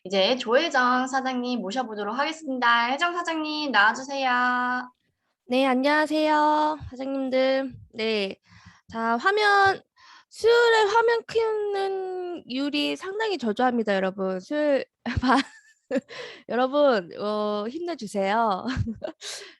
이제 조혜정 사장님 모셔보도록 하겠습니다. 혜정 사장님 나와주세요. 네, 안녕하세요, 사장님들. 네. 자, 수요일에 화면 켜는 이율이 상당히 저조합니다, 여러분. 여러분, 힘내주세요.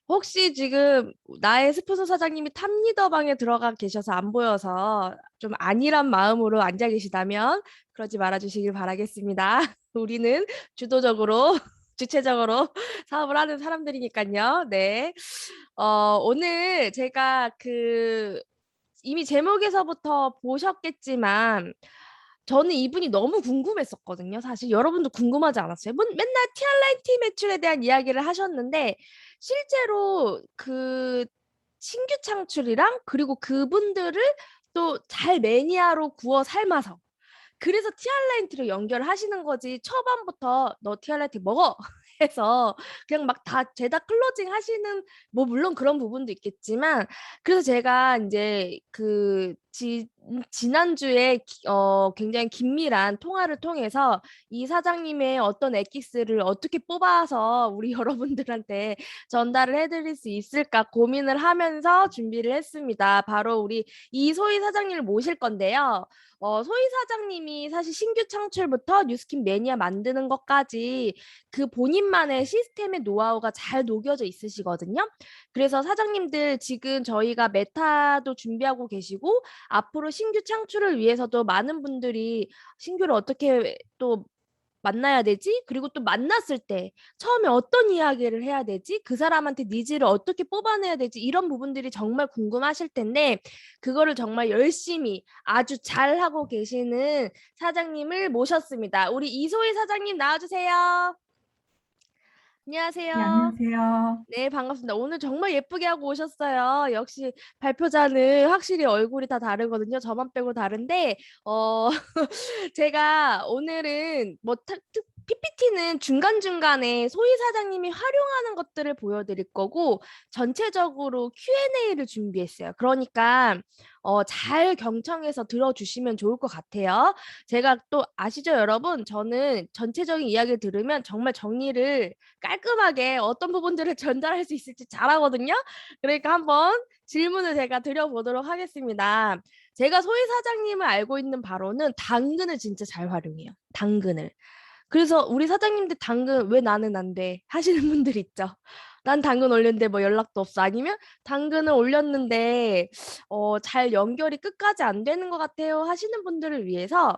혹시 지금 나의 스폰서 사장님이 탑리더방에 들어가 계셔서 안 보여서 좀 안일한 마음으로 앉아 계시다면 그러지 말아주시길 바라겠습니다. 우리는 주도적으로, 주체적으로 사업을 하는 사람들이니까요. 네. 오늘 제가 이미 제목에서부터 보셨겠지만, 저는 이분이 너무 궁금했었거든요. 사실 여러분도 궁금하지 않았어요? 맨날 티알라인티 매출에 대한 이야기를 하셨는데, 실제로 신규 창출이랑 그리고 그분들을 또 잘 매니아로 구워 삶아서 그래서 티알라인티로 연결하시는 거지. 초반부터 너 티알라인티 먹어 해서 그냥 막 다 죄다 클로징 하시는, 뭐 물론 그런 부분도 있겠지만, 그래서 제가 이제 지난주에 굉장히 긴밀한 통화를 통해서 이 사장님의 어떤 엑기스를 어떻게 뽑아서 우리 여러분들한테 전달을 해드릴 수 있을까 고민을 하면서 준비를 했습니다. 바로 우리 이소희 사장님을 모실 건데요. 소희 사장님이 사실 신규 창출부터 뉴스킨 매니아 만드는 것까지 그 본인만의 시스템의 노하우가 잘 녹여져 있으시거든요. 그래서 사장님들 지금 저희가 메타도 준비하고 계시고 앞으로 신규 창출을 위해서도 많은 분들이 신규를 어떻게 또 만나야 되지? 그리고 또 만났을 때 처음에 어떤 이야기를 해야 되지? 그 사람한테 니즈를 어떻게 뽑아내야 되지? 이런 부분들이 정말 궁금하실 텐데 그거를 정말 열심히 아주 잘하고 계시는 사장님을 모셨습니다. 우리 이소희 사장님 나와주세요. 네, 안녕하세요. 안녕하세요. 네, 반갑습니다. 오늘 정말 예쁘게 하고 오셨어요. 역시 발표자는 확실히 얼굴이 다 다르거든요. 저만 빼고 다른데, 제가 오늘은 PPT는 중간중간에 소희 사장님이 활용하는 것들을 보여드릴 거고, 전체적으로 Q&A를 준비했어요. 그러니까, 잘 경청해서 들어주시면 좋을 것 같아요. 제가 또 아시죠, 여러분? 저는 전체적인 이야기를 들으면 정말 정리를 깔끔하게 어떤 부분들을 전달할 수 있을지 잘하거든요. 그러니까 한번 질문을 제가 드려보도록 하겠습니다. 제가 소희 사장님을 알고 있는 바로는 당근을 진짜 잘 활용해요. 당근을. 그래서 우리 사장님들 당근 왜 나는 안 돼? 하시는 분들 있죠. 난 당근 올렸는데 뭐 연락도 없어. 아니면 당근을 올렸는데 잘 연결이 끝까지 안 되는 것 같아요. 하시는 분들을 위해서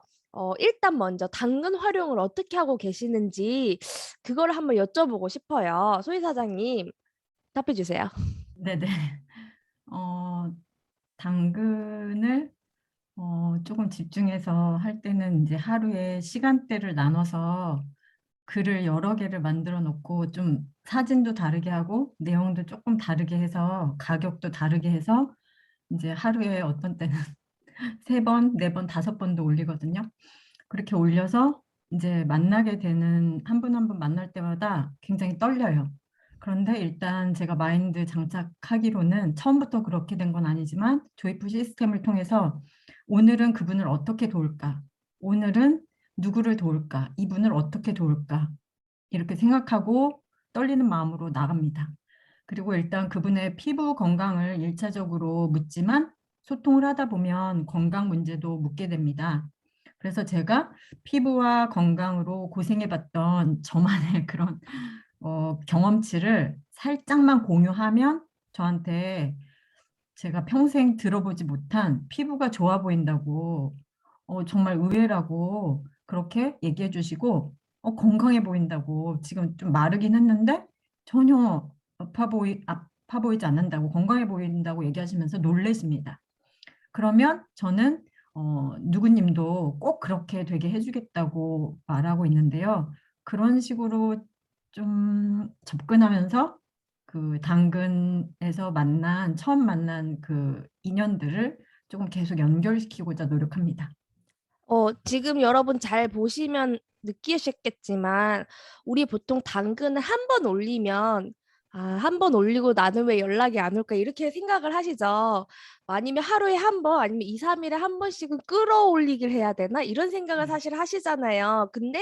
일단 먼저 당근 활용을 어떻게 하고 계시는지 그거를 한번 여쭤보고 싶어요. 소희 사장님 답해 주세요. 네네. 어, 당근을 조금 집중해서 할 때는 이제 하루에 시간대를 나눠서 글을 여러 개를 만들어 놓고 좀 사진도 다르게 하고 내용도 조금 다르게 해서 가격도 다르게 해서 이제 하루에 어떤 때는 세 번, 네 번, 다섯 번도 올리거든요. 그렇게 올려서 이제 만나게 되는 한 분 한 분 만날 때마다 굉장히 떨려요. 그런데 일단 제가 마인드 장착하기로는 처음부터 그렇게 된 건 아니지만 조이프 시스템을 통해서 오늘은 그분을 어떻게 도울까? 오늘은 누구를 도울까? 이분을 어떻게 도울까? 이렇게 생각하고 떨리는 마음으로 나갑니다. 그리고 일단 그분의 피부 건강을 일차적으로 묻지만 소통을 하다 보면 건강 문제도 묻게 됩니다. 그래서 제가 피부와 건강으로 고생해봤던 저만의 그런 경험치를 살짝만 공유하면 저한테 제가 평생 들어보지 못한 피부가 좋아 보인다고 정말 의외라고 그렇게 얘기해 주시고 건강해 보인다고 지금 좀 마르긴 했는데 전혀 아파 보이지 않는다고 건강해 보인다고 얘기하시면서 놀라십니다. 그러면 저는 누구님도 꼭 그렇게 되게 해주겠다고 말하고 있는데요. 그런 식으로 좀 접근하면서 그 당근에서 처음 만난 그 인연들을 조금 계속 연결시키고자 노력합니다. 지금 여러분 잘 보시면 느끼셨겠지만, 우리 보통 당근을 한 번 올리면 아, 한 번 올리고 나는 왜 연락이 안 올까 이렇게 생각을 하시죠. 아니면 하루에 한 번, 아니면 2, 3일에 한 번씩은 끌어올리길 해야 되나 이런 생각을 사실 하시잖아요. 근데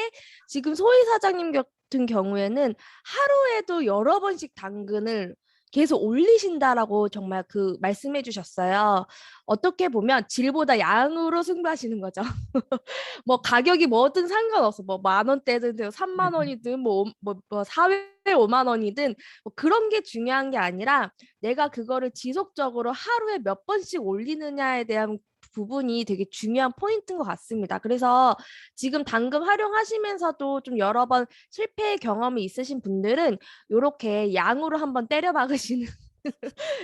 지금 소희 사장님 같은 경우에는 하루에도 여러 번씩 당근을 계속 올리신다라고 정말 그 말씀해 주셨어요. 어떻게 보면 질보다 양으로 승부하시는 거죠. 뭐 가격이 뭐든 상관없어. 뭐 만 원대든 3만 원이든 뭐 4회 5만 원이든 뭐 그런 게 중요한 게 아니라 내가 그거를 지속적으로 하루에 몇 번씩 올리느냐에 대한 부분이 되게 중요한 포인트인 것 같습니다. 그래서 지금 당금 활용하시면서도 좀 여러 번 실패 경험이 있으신 분들은 이렇게 양으로 한번 때려 박으시는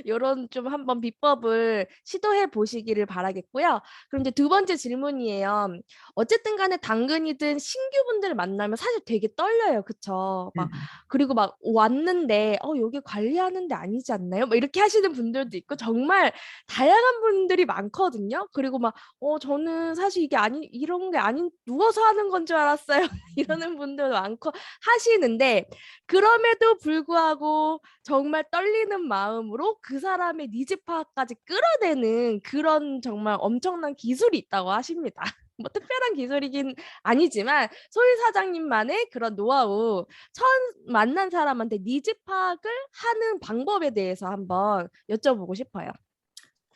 요런 좀 한번 비법을 시도해 보시기를 바라겠고요. 그럼 이제 두 번째 질문이에요. 어쨌든 간에 당근이든 신규분들을 만나면 사실 되게 떨려요. 그쵸? 막 네네. 그리고 막 왔는데 여기 관리하는 데 아니지 않나요? 막 이렇게 하시는 분들도 있고 정말 다양한 분들이 많거든요. 그리고 막 저는 사실 이게 아니 이런 게 아닌 누워서 하는 건 줄 알았어요. 이러는 분들도 많고 하시는데 그럼에도 불구하고 정말 떨리는 마음으로 그 사람의 니즈 파악까지 끌어내는 그런 정말 엄청난 기술이 있다고 하십니다. 뭐 특별한 기술이긴 아니지만 소희 사장님만의 그런 노하우, 처음 만난 사람한테 니즈 파악을 하는 방법에 대해서 한번 여쭤보고 싶어요.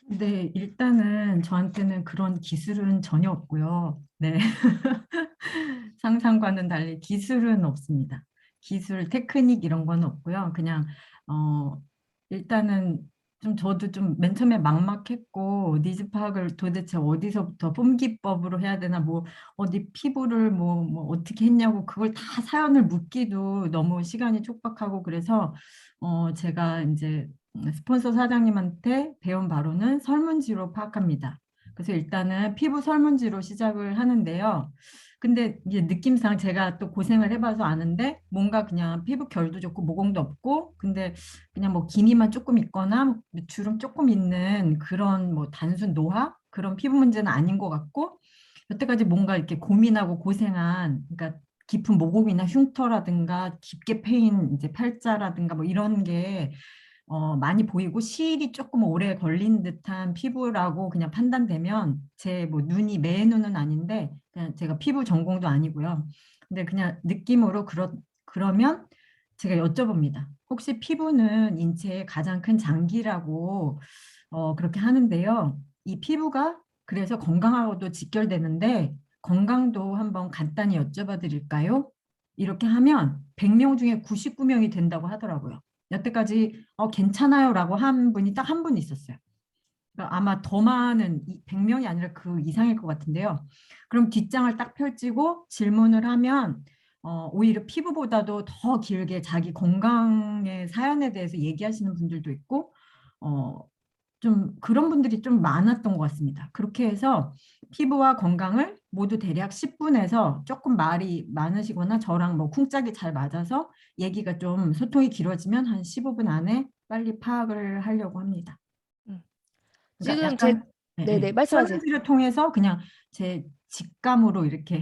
네, 일단은 저한테는 그런 기술은 전혀 없고요. 네. 상상과는 달리 기술은 없습니다. 기술, 테크닉 이런 건 없고요. 그냥 어 일단은 좀 저도 좀 맨 처음에 막막했고 니즈 파악을 도대체 어디서부터 뿜기법으로 해야 되나 뭐 어디 피부를 뭐 어떻게 했냐고 그걸 다 사연을 묻기도 너무 시간이 촉박하고 그래서 제가 이제 스폰서 사장님한테 배운 바로는 설문지로 파악합니다. 그래서 일단은 피부 설문지로 시작을 하는데요. 근데 이게 느낌상 제가 또 고생을 해봐서 아는데 뭔가 그냥 피부 결도 좋고 모공도 없고 근데 그냥 뭐 기미만 조금 있거나 뭐 주름 조금 있는 그런 뭐 단순 노화 그런 피부 문제는 아닌 것 같고 여태까지 뭔가 이렇게 고민하고 고생한 그러니까 깊은 모공이나 흉터라든가 깊게 패인 이제 팔자라든가 뭐 이런 게 많이 보이고 시일이 조금 오래 걸린 듯한 피부라고 그냥 판단되면 제 뭐 눈이 매 눈은 아닌데 그냥 제가 피부 전공도 아니고요. 근데 그냥 느낌으로 그러면 제가 여쭤봅니다. 혹시 피부는 인체의 가장 큰 장기라고 그렇게 하는데요. 이 피부가 그래서 건강하고도 직결되는데 건강도 한번 간단히 여쭤봐 드릴까요? 이렇게 하면 100명 중에 99명이 된다고 하더라고요. 여태까지 괜찮아요라고 한 분이 딱 한 분 있었어요. 그러니까 아마 더 많은 100명이 아니라 그 이상일 것 같은데요. 그럼 뒷장을 딱 펼치고 질문을 하면 오히려 피부보다도 더 길게 자기 건강의 사연에 대해서 얘기하시는 분들도 있고 어, 좀 그런 분들이 좀 많았던 것 같습니다. 그렇게 해서 피부와 건강을 모두 대략 10분에서 조금 말이 많으시거나 저랑 뭐 쿵짝이 잘 맞아서 얘기가 좀 소통이 길어지면 한 15분 안에 빨리 파악을 하려고 합니다. 음. 그러니까 지금 제 약간 예, 네네 예. 말씀하세요. 설문지를 통해서 그냥 제 직감으로 이렇게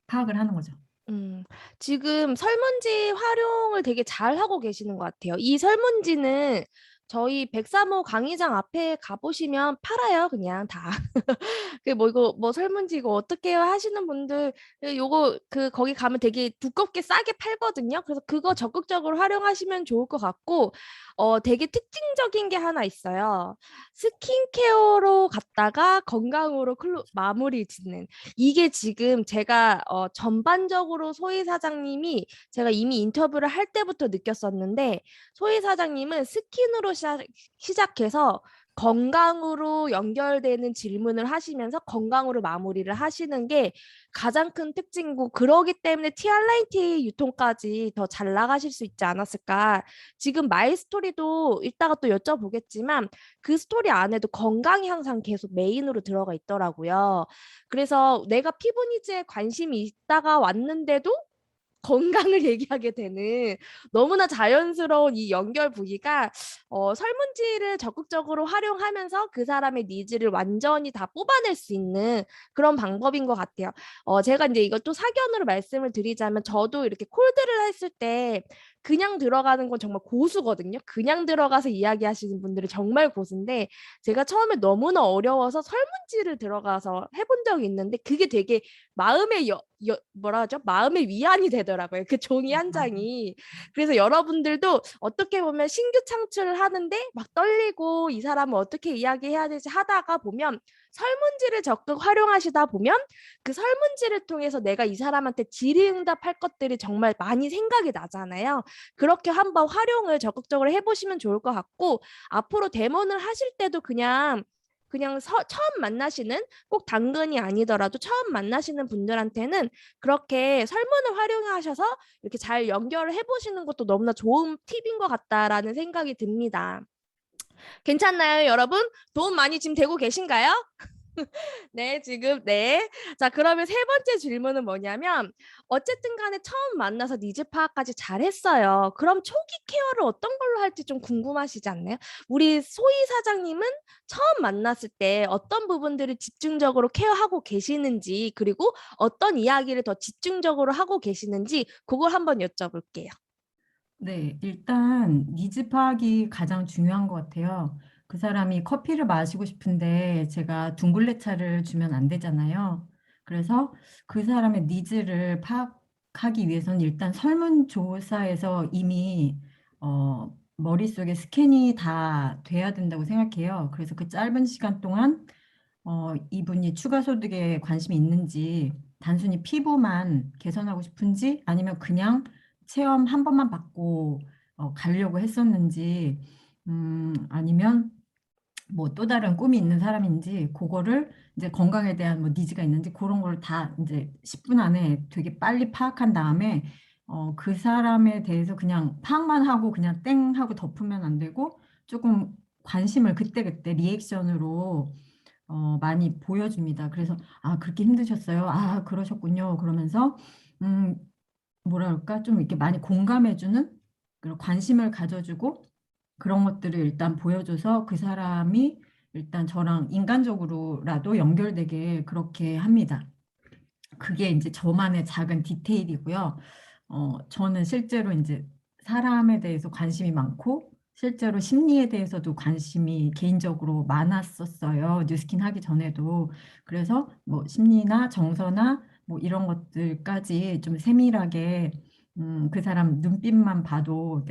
파악을 하는 거죠. 음, 지금 설문지 활용을 되게 잘 하고 계시는 것 같아요. 이 설문지는 저희 103호 강의장 앞에 가보시면 팔아요, 그냥 다. 그 뭐 이거 뭐 설문지 이거 어떻게 해요 하시는 분들 요거 그 거기 가면 되게 두껍게 싸게 팔거든요. 그래서 그거 적극적으로 활용하시면 좋을 것 같고 되게 특징적인 게 하나 있어요. 스킨케어로 갔다가 건강으로 마무리 짓는 이게 지금 제가 전반적으로 소희 사장님이 제가 이미 인터뷰를 할 때부터 느꼈었는데 소희 사장님은 스킨으로 시작해서 건강으로 연결되는 질문을 하시면서 건강으로 마무리를 하시는 게 가장 큰 특징이고 그러기 때문에 티알라이티 유통까지 더 잘 나가실 수 있지 않았을까. 지금 마이 스토리도 이따가 또 여쭤보겠지만 그 스토리 안에도 건강이 항상 계속 메인으로 들어가 있더라고요. 그래서 내가 피부 니즈에 관심이 있다가 왔는데도 건강을 얘기하게 되는 너무나 자연스러운 이 연결 부위가 설문지를 적극적으로 활용하면서 그 사람의 니즈를 완전히 다 뽑아낼 수 있는 그런 방법인 것 같아요. 제가 이제 이것도 사견으로 말씀을 드리자면 저도 이렇게 콜드를 했을 때 그냥 들어가는 건 정말 고수거든요. 그냥 들어가서 이야기하시는 분들이 정말 고수인데 제가 처음에 너무나 어려워서 설문지를 들어가서 해본 적이 있는데 그게 되게 마음의 뭐라 하죠? 마음의 위안이 되더라고요. 그 종이 한 장이. 그래서 여러분들도 어떻게 보면 신규 창출을 하는데 막 떨리고 이 사람은 어떻게 이야기해야 되지 하다가 보면 설문지를 적극 활용하시다 보면 그 설문지를 통해서 내가 이 사람한테 질의응답할 것들이 정말 많이 생각이 나잖아요. 그렇게 한번 활용을 적극적으로 해보시면 좋을 것 같고 앞으로 데모를 하실 때도 그냥 처음 만나시는 꼭 당근이 아니더라도 처음 만나시는 분들한테는 그렇게 설문을 활용하셔서 이렇게 잘 연결을 해보시는 것도 너무나 좋은 팁인 것 같다라는 생각이 듭니다. 괜찮나요, 여러분? 도움 많이 지금 되고 계신가요? 네, 지금, 네. 자, 그러면 세 번째 질문은 뭐냐면, 어쨌든 간에 처음 만나서 니즈 파악까지 잘했어요. 그럼 초기 케어를 어떤 걸로 할지 좀 궁금하시지 않나요? 우리 소희 사장님은 처음 만났을 때 어떤 부분들을 집중적으로 케어하고 계시는지, 그리고 어떤 이야기를 더 집중적으로 하고 계시는지, 그걸 한번 여쭤볼게요. 네, 일단 니즈 파악이 가장 중요한 것 같아요. 그 사람이 커피를 마시고 싶은데 제가 둥글레 차를 주면 안 되잖아요. 그래서 그 사람의 니즈를 파악하기 위해서는 일단 설문조사에서 이미 머릿속에 스캔이 다 돼야 된다고 생각해요. 그래서 그 짧은 시간 동안 이분이 추가 소득에 관심이 있는지, 단순히 피부만 개선하고 싶은지, 아니면 그냥 체험 한 번만 받고 가려고 했었는지, 아니면 뭐 또 다른 꿈이 있는 사람인지, 그거를 이제 건강에 대한 뭐 니즈가 있는지 그런 걸 다 이제 10분 안에 되게 빨리 파악한 다음에 그 사람에 대해서 그냥 파악만 하고 그냥 땡 하고 덮으면 안 되고 조금 관심을 그때그때 리액션으로 많이 보여줍니다. 그래서 아, 그렇게 힘드셨어요. 아, 그러셨군요. 그러면서 음, 뭐랄까 좀 이렇게 많이 공감해주는 그런 관심을 가져주고 그런 것들을 일단 보여줘서 그 사람이 일단 저랑 인간적으로라도 연결되게 그렇게 합니다. 그게 이제 저만의 작은 디테일이고요. 저는 실제로 이제 사람에 대해서 관심이 많고 실제로 심리에 대해서도 관심이 개인적으로 많았었어요. 뉴스킨 하기 전에도. 그래서 뭐 심리나 정서나 뭐 이런 것들까지 좀 세밀하게 그 사람 눈빛만 봐도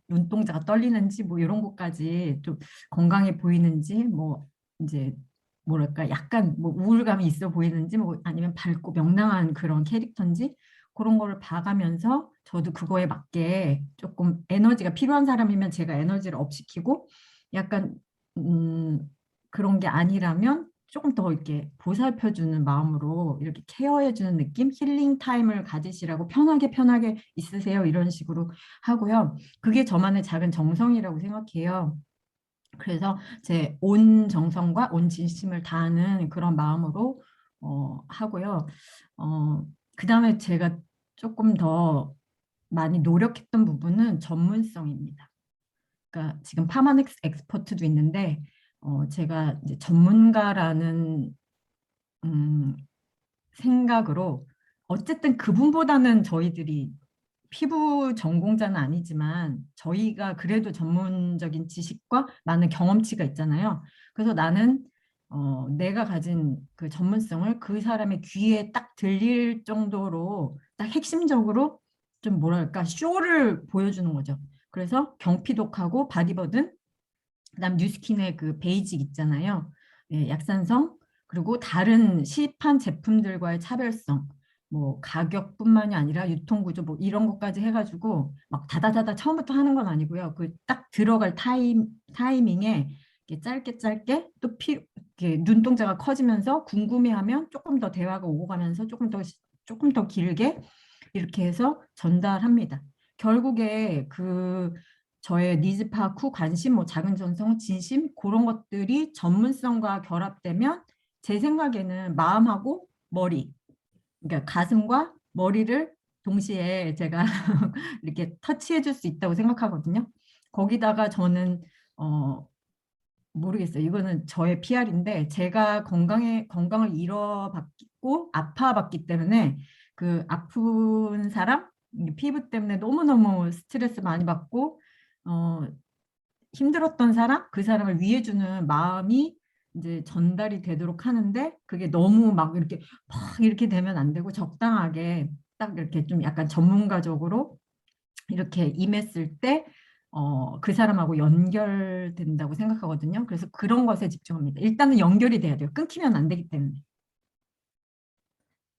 눈동자가 떨리는지 뭐 이런 것까지 좀 건강해 보이는지 뭐 이제 뭐랄까 약간 뭐 우울감이 있어 보이는지 뭐 아니면 밝고 명랑한 그런 캐릭터인지 그런 거를 봐가면서 저도 그거에 맞게 조금 에너지가 필요한 사람이면 제가 에너지를 업시키고 약간 그런 게 아니라면 조금 더 이렇게 보살펴주는 마음으로 이렇게 케어해주는 느낌, 힐링 타임을 가지시라고 편하게 있으세요 이런 식으로 하고요. 그게 저만의 작은 정성이라고 생각해요. 그래서 제 온 정성과 온 진심을 다하는 그런 마음으로 하고요. 그다음에 제가 조금 더 많이 노력했던 부분은 전문성입니다. 그러니까 지금 파마넥스 엑스퍼트도 있는데 제가 이제 전문가라는 음, 생각으로 어쨌든 그분보다는 저희들이 피부 전공자는 아니지만 저희가 그래도 전문적인 지식과 많은 경험치가 있잖아요. 그래서 나는 내가 가진 그 전문성을 그 사람의 귀에 딱 들릴 정도로 딱 핵심적으로 좀 뭐랄까 쇼를 보여주는 거죠. 그래서 경피독하고 바디버든 그다음 뉴스킨의 그 베이직 있잖아요. 예, 약산성 그리고 다른 시판 제품들과의 차별성 뭐 가격뿐만이 아니라 유통구조 뭐 이런 것까지 해가지고 막 다다다다 처음부터 하는 건 아니고요. 그 딱 들어갈 타이밍에 이렇게 짧게 또 이렇게 눈동자가 커지면서 궁금해하면 조금 더 대화가 오고 가면서 조금 더 길게 이렇게 해서 전달합니다. 결국에 그 저의 니즈 파악 후 관심, 뭐 작은 전성, 진심 그런 것들이 전문성과 결합되면 제 생각에는 마음하고 머리, 그러니까 가슴과 머리를 동시에 제가 이렇게 터치해 줄 수 있다고 생각하거든요. 거기다가 저는 모르겠어요. 이거는 저의 PR인데 제가 건강을 잃어봤고 아파봤기 때문에 그 아픈 사람, 이 피부 때문에 너무너무 스트레스 많이 받고 어, 힘들었던 사람, 그 사람을 위해주는 마음이 이제 전달이 되도록 하는데 그게 너무 막 이렇게 되면 안 되고 적당하게 딱 이렇게 좀 약간 전문가적으로 이렇게 임했을 때 그 사람하고 연결된다고 생각하거든요. 그래서 그런 것에 집중합니다. 일단은 연결이 돼야 돼요. 끊기면 안 되기 때문에.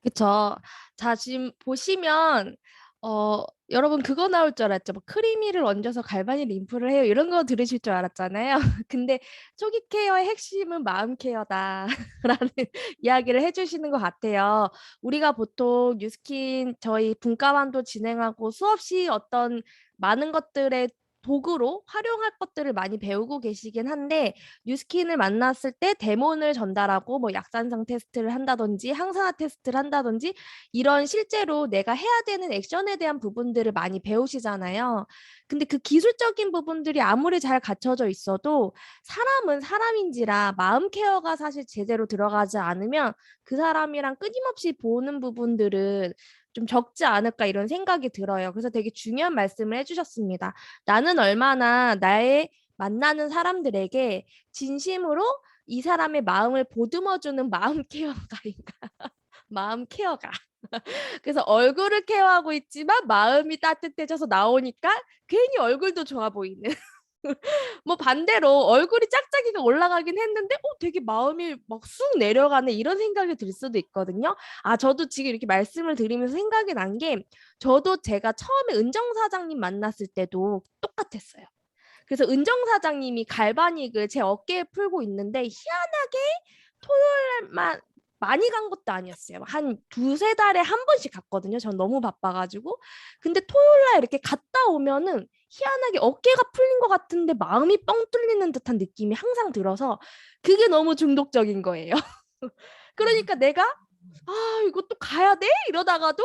그쵸. 자, 지금 보시면, 여러분 그거 나올 줄 알았죠. 뭐 크리미를 얹어서 갈바닉 림프를 해요. 이런 거 들으실 줄 알았잖아요. 근데 초기 케어의 핵심은 마음 케어다. 라는 이야기를 해주시는 것 같아요. 우리가 보통 뉴스킨 저희 분과반도 진행하고 수없이 어떤 많은 것들의 도구로 활용할 것들을 많이 배우고 계시긴 한데 뉴스킨을 만났을 때 데몬을 전달하고 뭐 약산성 테스트를 한다든지 항산화 테스트를 한다든지 이런 실제로 내가 해야 되는 액션에 대한 부분들을 많이 배우시잖아요. 근데 그 기술적인 부분들이 아무리 잘 갖춰져 있어도 사람은 사람인지라 마음 케어가 사실 제대로 들어가지 않으면 그 사람이랑 끊임없이 보는 부분들은 좀 적지 않을까 이런 생각이 들어요. 그래서 되게 중요한 말씀을 해주셨습니다. 나는 얼마나 나의 만나는 사람들에게 진심으로 이 사람의 마음을 보듬어주는 마음 케어가인가? 마음 케어가. 그래서 얼굴을 케어하고 있지만 마음이 따뜻해져서 나오니까 괜히 얼굴도 좋아 보이는. 뭐 반대로 얼굴이 짝짝이가 올라가긴 했는데 되게 마음이 막 쑥 내려가네 이런 생각이 들 수도 있거든요. 아, 저도 지금 이렇게 말씀을 드리면서 생각이 난 게 저도 제가 처음에 은정 사장님 만났을 때도 똑같았어요. 그래서 은정 사장님이 갈바닉을 제 어깨에 풀고 있는데 희한하게 토요일만 많이 간 것도 아니었어요. 한 두세 달에 한 번씩 갔거든요. 전 너무 바빠가지고. 근데 토요일 날 이렇게 갔다 오면은 희한하게 어깨가 풀린 것 같은데 마음이 뻥 뚫리는 듯한 느낌이 항상 들어서 그게 너무 중독적인 거예요. 그러니까 내가 이것도 가야 돼? 이러다가도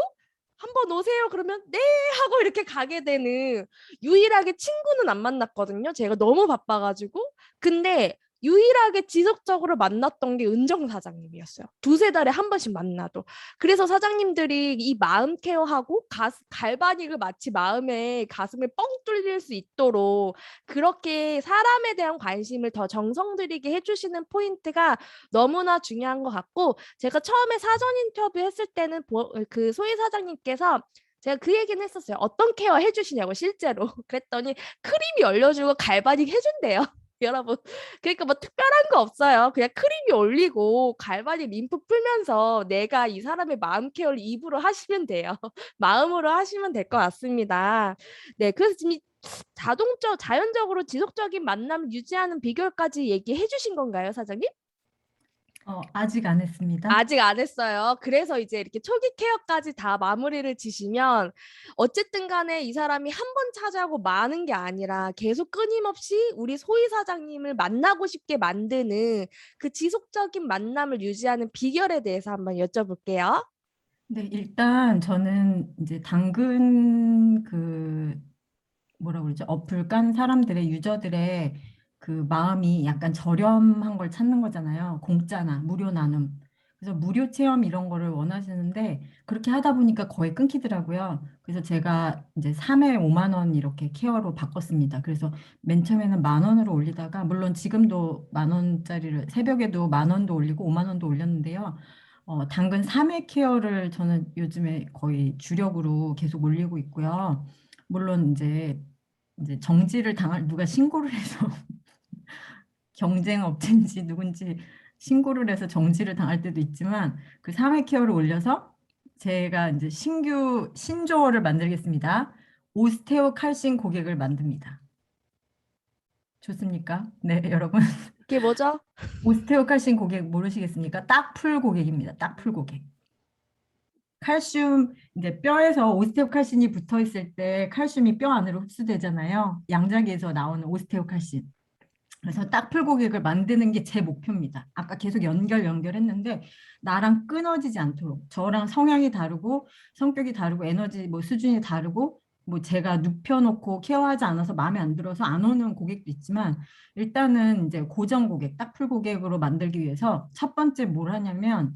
한번 오세요. 그러면 네 하고 이렇게 가게 되는 유일하게 친구는 안 만났거든요. 제가 너무 바빠가지고. 근데 유일하게 지속적으로 만났던 게 은정 사장님이었어요. 두세 달에 한 번씩 만나도. 그래서 사장님들이 이 마음 케어하고 갈바닉을 마치 마음에 가슴을 뻥 뚫릴 수 있도록 그렇게 사람에 대한 관심을 더 정성 들이게 해주시는 포인트가 너무나 중요한 것 같고 제가 처음에 사전 인터뷰 했을 때는 그 소희 사장님께서 제가 그 얘기는 했었어요. 어떤 케어 해주시냐고 실제로. 그랬더니 크림이 올려주고 갈바닉 해준대요. 여러분. 그러니까 뭐 특별한 거 없어요. 그냥 크림이 올리고 갈바닉 림프 풀면서 내가 이 사람의 마음 케어를 입으로 하시면 돼요. 마음으로 하시면 될 것 같습니다. 네, 그래서 지금 자연적으로 지속적인 만남 유지하는 비결까지 얘기해 주신 건가요, 사장님? 아직 안 했습니다. 아직 안 했어요. 그래서 이제 이렇게 초기 케어까지 다 마무리를 지시면 어쨌든 간에 이 사람이 한 번 찾아오고 마는 게 아니라 계속 끊임없이 우리 소희 사장님을 만나고 싶게 만드는 그 지속적인 만남을 유지하는 비결에 대해서 한번 여쭤볼게요. 네, 일단 저는 이제 당근 뭐라 그러죠? 어플 깐 사람들의 유저들의 그 마음이 약간 저렴한 걸 찾는 거잖아요. 공짜나 무료 나눔. 그래서 무료 체험 이런 거를 원하시는데 그렇게 하다 보니까 거의 끊기더라고요. 그래서 제가 이제 3회 5만 원 이렇게 케어로 바꿨습니다. 그래서 맨 처음에는 10,000원으로 올리다가 물론 지금도 10,000원짜리를 새벽에도 10,000원도 올리고 5만 원도 올렸는데요. 당근 3회 케어를 저는 요즘에 거의 주력으로 계속 올리고 있고요. 물론 이제 정지를 당할 누가 신고를 해서 경쟁 업체인지 누군지 신고를 해서 정지를 당할 때도 있지만 그 3회 케어를 올려서 제가 이제 신규 신조어를 만들겠습니다. 오스테오 칼신 고객을 만듭니다. 좋습니까? 네, 여러분. 그게 뭐죠? 오스테오 칼신 고객 모르시겠습니까? 딱풀 고객입니다. 딱풀 고객. 칼슘 이제 뼈에서 오스테오칼신이 붙어 있을 때 칼슘이 뼈 안으로 흡수되잖아요. 양자기에서 나오는 오스테오칼신. 그래서 딱풀 고객을 만드는 게 제 목표입니다. 아까 계속 연결했는데 나랑 끊어지지 않도록 저랑 성향이 다르고 성격이 다르고 에너지 뭐 수준이 다르고 뭐 제가 눕혀놓고 케어하지 않아서 마음에 안 들어서 안 오는 고객도 있지만 일단은 이제 고정 고객, 딱풀 고객으로 만들기 위해서 첫 번째 뭘 하냐면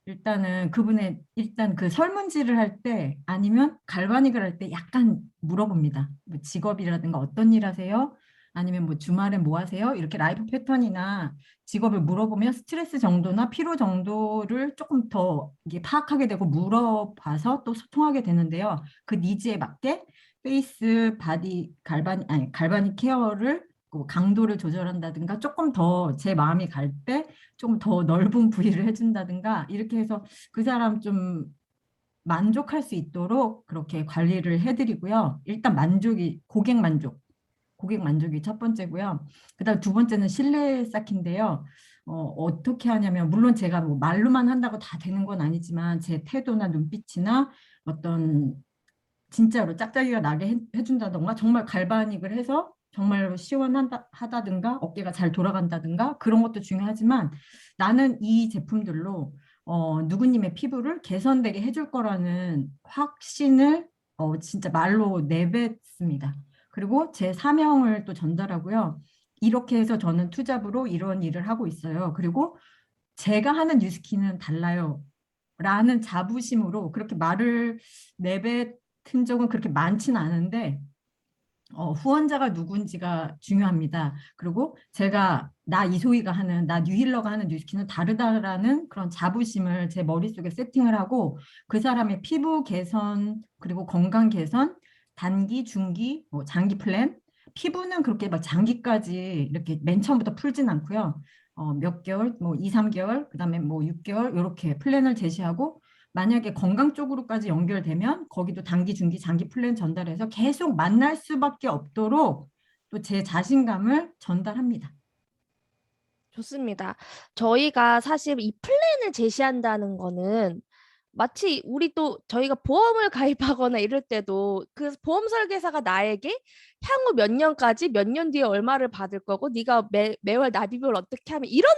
일단은 그분의 일단 그 설문지를 할 때 아니면 갈바닉을 할 때 약간 물어봅니다. 뭐 직업이라든가 어떤 일 하세요? 아니면 뭐 주말에 뭐 하세요? 이렇게 라이프 패턴이나 직업을 물어보면 스트레스 정도나 피로 정도를 조금 더 이게 파악하게 되고 물어봐서 또 소통하게 되는데요. 그 니즈에 맞게 페이스, 바디, 갈바닉 케어를 그 강도를 조절한다든가 조금 더 제 마음이 갈 때 좀 더 넓은 부위를 해준다든가 이렇게 해서 그 사람 좀 만족할 수 있도록 그렇게 관리를 해드리고요. 일단 고객 만족이 첫 번째고요. 그다음 두 번째는 신뢰 쌓기인데요. 어떻게 하냐면 물론 제가 뭐 말로만 한다고 다 되는 건 아니지만 제 태도나 눈빛이나 어떤 진짜로 짝짝이가 나게 해준다던가 정말 갈바닉을 해서 정말로 시원하다든가 어깨가 잘 돌아간다든가 그런 것도 중요하지만 나는 이 제품들로 누구님의 피부를 개선되게 해줄 거라는 확신을 진짜 말로 내뱉습니다. 그리고 제 사명을 또 전달하고요. 이렇게 해서 저는 투잡으로 이런 일을 하고 있어요. 그리고 제가 하는 뉴스키는 달라요. 라는 자부심으로 그렇게 말을 내뱉은 적은 그렇게 많지는 않은데 후원자가 누군지가 중요합니다. 그리고 제가 나 이소희가 하는 나 뉴힐러가 하는 뉴스키는 다르다라는 그런 자부심을 제 머릿속에 세팅을 하고 그 사람의 피부 개선 그리고 건강 개선 단기, 중기, 뭐 장기 플랜 피부는 그렇게 막 장기까지 이렇게 맨 처음부터 풀진 않고요. 몇 개월, 뭐 2, 3개월, 그다음에 뭐 6개월 이렇게 플랜을 제시하고 만약에 건강 쪽으로까지 연결되면 거기도 단기, 중기, 장기 플랜 전달해서 계속 만날 수밖에 없도록 또 제 자신감을 전달합니다. 좋습니다. 저희가 사실 이 플랜을 제시한다는 거는 마치 우리 또 저희가 보험을 가입하거나 이럴 때도 그 보험 설계사가 나에게 향후 몇 년까지 몇 년 뒤에 얼마를 받을 거고 네가 매월 납입을 어떻게 하면 이런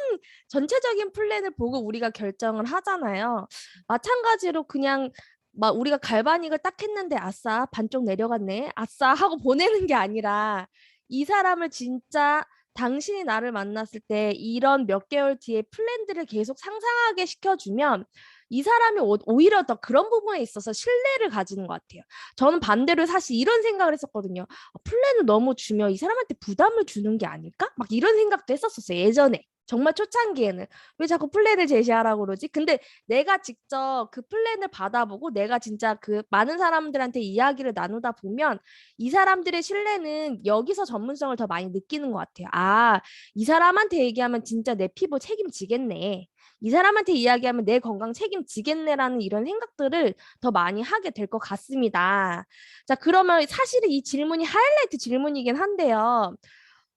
전체적인 플랜을 보고 우리가 결정을 하잖아요. 마찬가지로 그냥 막 우리가 갈바닉을 딱 했는데 아싸 반쪽 내려갔네 아싸 하고 보내는 게 아니라 이 사람을 진짜 당신이 나를 만났을 때 이런 몇 개월 뒤에 플랜들을 계속 상상하게 시켜주면 이 사람이 오히려 더 그런 부분에 있어서 신뢰를 가지는 것 같아요. 저는 반대로 사실 이런 생각을 했었거든요. 플랜을 너무 주면 이 사람한테 부담을 주는 게 아닐까? 막 이런 생각도 했었어요. 예전에. 정말 초창기에는 왜 자꾸 플랜을 제시하라고 그러지? 근데 내가 직접 그 플랜을 받아보고 내가 진짜 그 많은 사람들한테 이야기를 나누다 보면 이 사람들의 신뢰는 여기서 전문성을 더 많이 느끼는 것 같아요. 아, 이 사람한테 얘기하면 진짜 내 피부 책임지겠네. 이 사람한테 이야기하면 내 건강 책임지겠네라는 이런 생각들을 더 많이 하게 될 것 같습니다. 자, 그러면 사실은 이 질문이 하이라이트 질문이긴 한데요.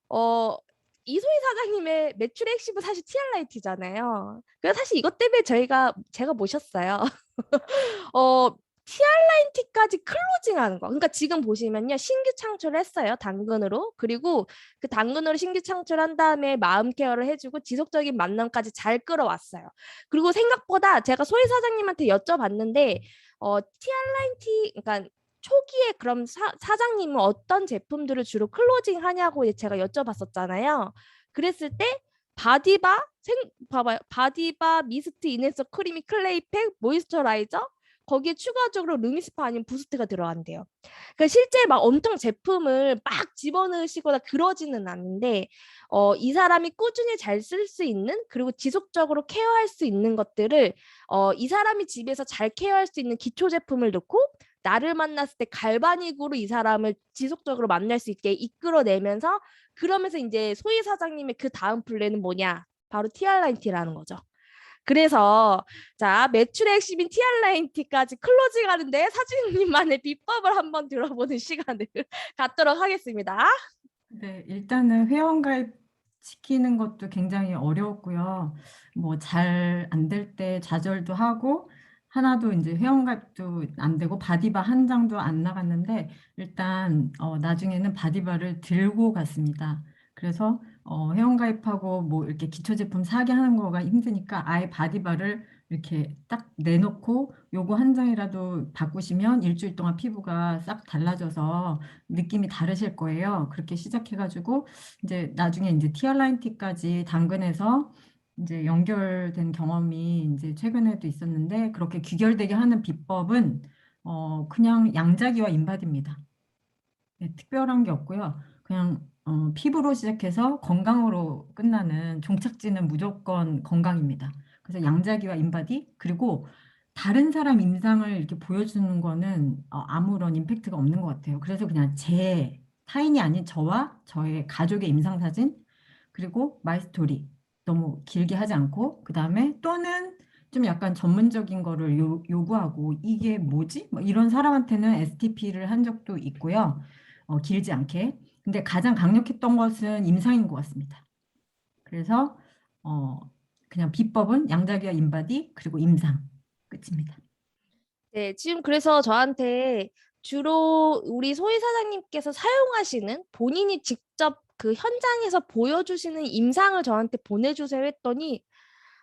어, 이소희 사장님의 매출의 핵심은 사실 TR라이트잖아요. 그래서 사실 이것 때문에 제가 모셨어요. 어, TR라인티까지 클로징하는 거. 그러니까 지금 보시면요. 신규 창출을 했어요. 당근으로. 그리고 그 당근으로 신규 창출한 다음에 마음 케어를 해주고 지속적인 만남까지 잘 끌어왔어요. 그리고 생각보다 제가 소희 사장님한테 여쭤봤는데 TR라인티 그러니까 초기에 그럼 사장님은 어떤 제품들을 주로 클로징 하냐고 제가 여쭤봤었잖아요. 그랬을 때 봐봐요. 바디바, 미스트, 이네서 크리미, 클레이팩, 모이스처라이저 거기에 추가적으로 루미스파 아니면 부스트가 들어간대요. 그러니까 실제 막 엄청 제품을 막 집어넣으시거나 그러지는 않는데 이 사람이 꾸준히 잘 쓸 수 있는 그리고 지속적으로 케어할 수 있는 것들을 이 사람이 집에서 잘 케어할 수 있는 기초 제품을 넣고 나를 만났을 때 갈바닉으로 이 사람을 지속적으로 만날 수 있게 이끌어내면서 그러면서 이제 소희 사장님의 그 다음 플랜은 뭐냐? 바로 TR9T라는 거죠. 그래서 자 매출의 핵심인 TR9T까지 클로징하는데 사장님만의 비법을 한번 들어보는 시간을 갖도록 하겠습니다. 네, 일단은 회원가입 시키는 것도 굉장히 어려웠고요. 뭐 잘 안 될 때 좌절도 하고 하나도 이제 회원가입도 안 되고 바디바 한 장도 안 나갔는데 일단 나중에는 바디바를 들고 갔습니다. 그래서 회원가입하고 뭐 이렇게 기초 제품 사게 하는 거가 힘드니까 아예 바디바를 이렇게 딱 내놓고 요거 한 장이라도 바꾸시면 일주일 동안 피부가 싹 달라져서 느낌이 다르실 거예요. 그렇게 시작해가지고 이제 나중에 이제 티알라인티까지 당근에서 이제 연결된 경험이 이제 최근에도 있었는데, 그렇게 귀결되게 하는 비법은 그냥 양자기와 인바디입니다. 네, 특별한 게 없고요. 그냥 피부로 시작해서 건강으로 끝나는, 종착지는 무조건 건강입니다. 그래서 양자기와 인바디, 그리고 다른 사람 임상을 이렇게 보여주는 거는 아무런 임팩트가 없는 것 같아요. 그래서 그냥 제 타인이 아닌 저와 저의 가족의 임상 사진, 그리고 마이 스토리 너무 길게 하지 않고, 그 다음에 또는 좀 약간 전문적인 거를 요구하고 이게 뭐지? 뭐 이런 사람한테는 STP를 한 적도 있고요. 길지 않게. 근데 가장 강력했던 것은 임상인 것 같습니다. 그래서 어, 그냥 비법은 양자기와 인바디 그리고 임상 끝입니다. 네, 지금 그래서 저한테 주로 우리 소희 사장님께서 사용하시는 본인이 직접 그 현장에서 보여주시는 임상을 저한테 보내주세요 했더니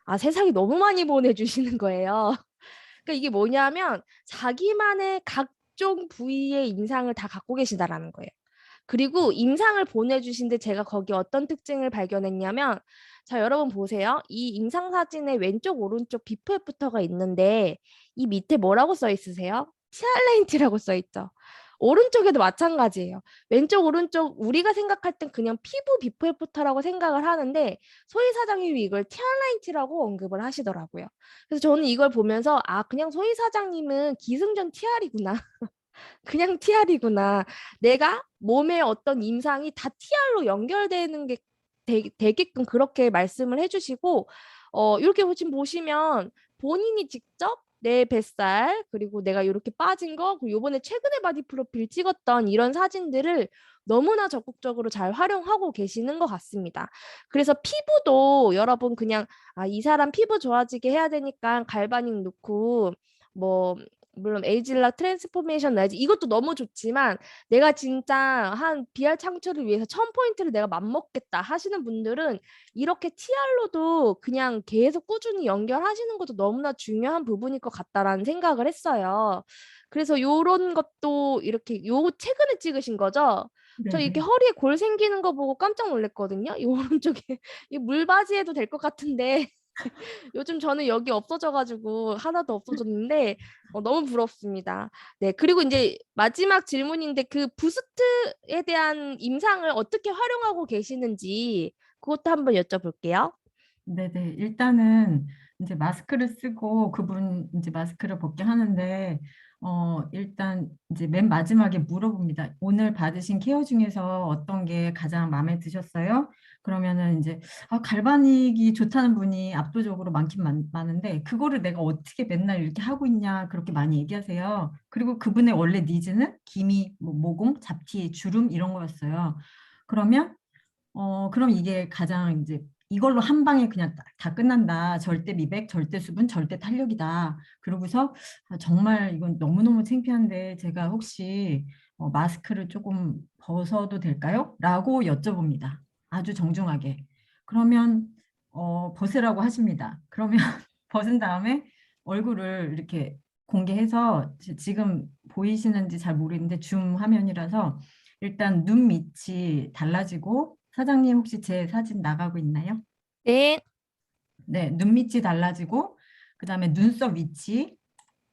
아, 세상에 너무 많이 보내주시는 거예요. 그러니까 이게 뭐냐면 자기만의 각종 부위의 임상을 다 갖고 계시다라는 거예요. 그리고 임상을 보내주신데 제가 거기 어떤 특징을 발견했냐면 자, 여러분 보세요. 이 임상 사진의 왼쪽 오른쪽 비포 애프터가 있는데 이 밑에 뭐라고 써 있으세요? 티알레인티라고 써 있죠. 오른쪽에도 마찬가지예요. 왼쪽 오른쪽 우리가 생각할 땐 그냥 피부 비포 애프터라고 생각을 하는데 소희 사장님이 이걸 티알레인티라고 언급을 하시더라고요. 그래서 저는 이걸 보면서 아, 그냥 소희 사장님은 기승전 TR이구나. 그냥 TR이구나. 내가 몸의 어떤 임상이 다 TR로 연결되는 게 되게끔 그렇게 말씀을 해주시고, 이렇게 지금 보시면 본인이 직접 내 뱃살, 그리고 내가 이렇게 빠진 거, 그리고 요번에 최근에 바디 프로필 찍었던 이런 사진들을 너무나 적극적으로 잘 활용하고 계시는 것 같습니다. 그래서 피부도 여러분 그냥, 아, 이 사람 피부 좋아지게 해야 되니까 갈바닉 넣고, 뭐, 물론 에이질라 트랜스포메이션 라이즈 이것도 너무 좋지만 내가 진짜 한 BR 창출을 위해서 1000포인트를 내가 맘먹겠다 하시는 분들은 이렇게 TR로도 그냥 계속 꾸준히 연결하시는 것도 너무나 중요한 부분일 것 같다라는 생각을 했어요. 그래서 요런 것도 이렇게 요 최근에 찍으신 거죠? 저 이렇게 네네. 허리에 골 생기는 거 보고 깜짝 놀랐거든요. 이 오른쪽에 이 물바지 해도 될 것 같은데 요즘 저는 여기 없어져가지고 하나도 없어졌는데 너무 부럽습니다. 네, 그리고 이제 마지막 질문인데 그 부스트에 대한 임상을 어떻게 활용하고 계시는지 그것도 한번 여쭤볼게요. 네네. 일단은 이제 마스크를 쓰고 그분 이제 마스크를 벗게 하는데, 일단 이제 맨 마지막에 물어봅니다. 오늘 받으신 케어 중에서 어떤 게 가장 마음에 드셨어요? 그러면은 이제 갈바닉이 좋다는 분이 압도적으로 많긴 많은데, 그거를 내가 어떻게 맨날 이렇게 하고 있냐 그렇게 많이 얘기하세요. 그리고 그분의 원래 니즈는 기미, 뭐 모공, 잡티, 주름 이런 거였어요. 그러면 그럼 이게 가장 이제 이걸로 한 방에 그냥 다 끝난다. 절대 미백, 절대 수분, 절대 탄력이다. 그러고서 정말 이건 너무너무 창피한데 제가 혹시 마스크를 조금 벗어도 될까요? 라고 여쭤봅니다. 아주 정중하게. 그러면 벗으라고 하십니다. 그러면 벗은 다음에 얼굴을 이렇게 공개해서 지금 보이시는지 잘 모르겠는데 줌 화면이라서 일단 눈 밑이 달라지고, 사장님 혹시 제 사진 나가고 있나요? 네. 네, 눈 밑이 달라지고, 그다음에 눈썹 위치,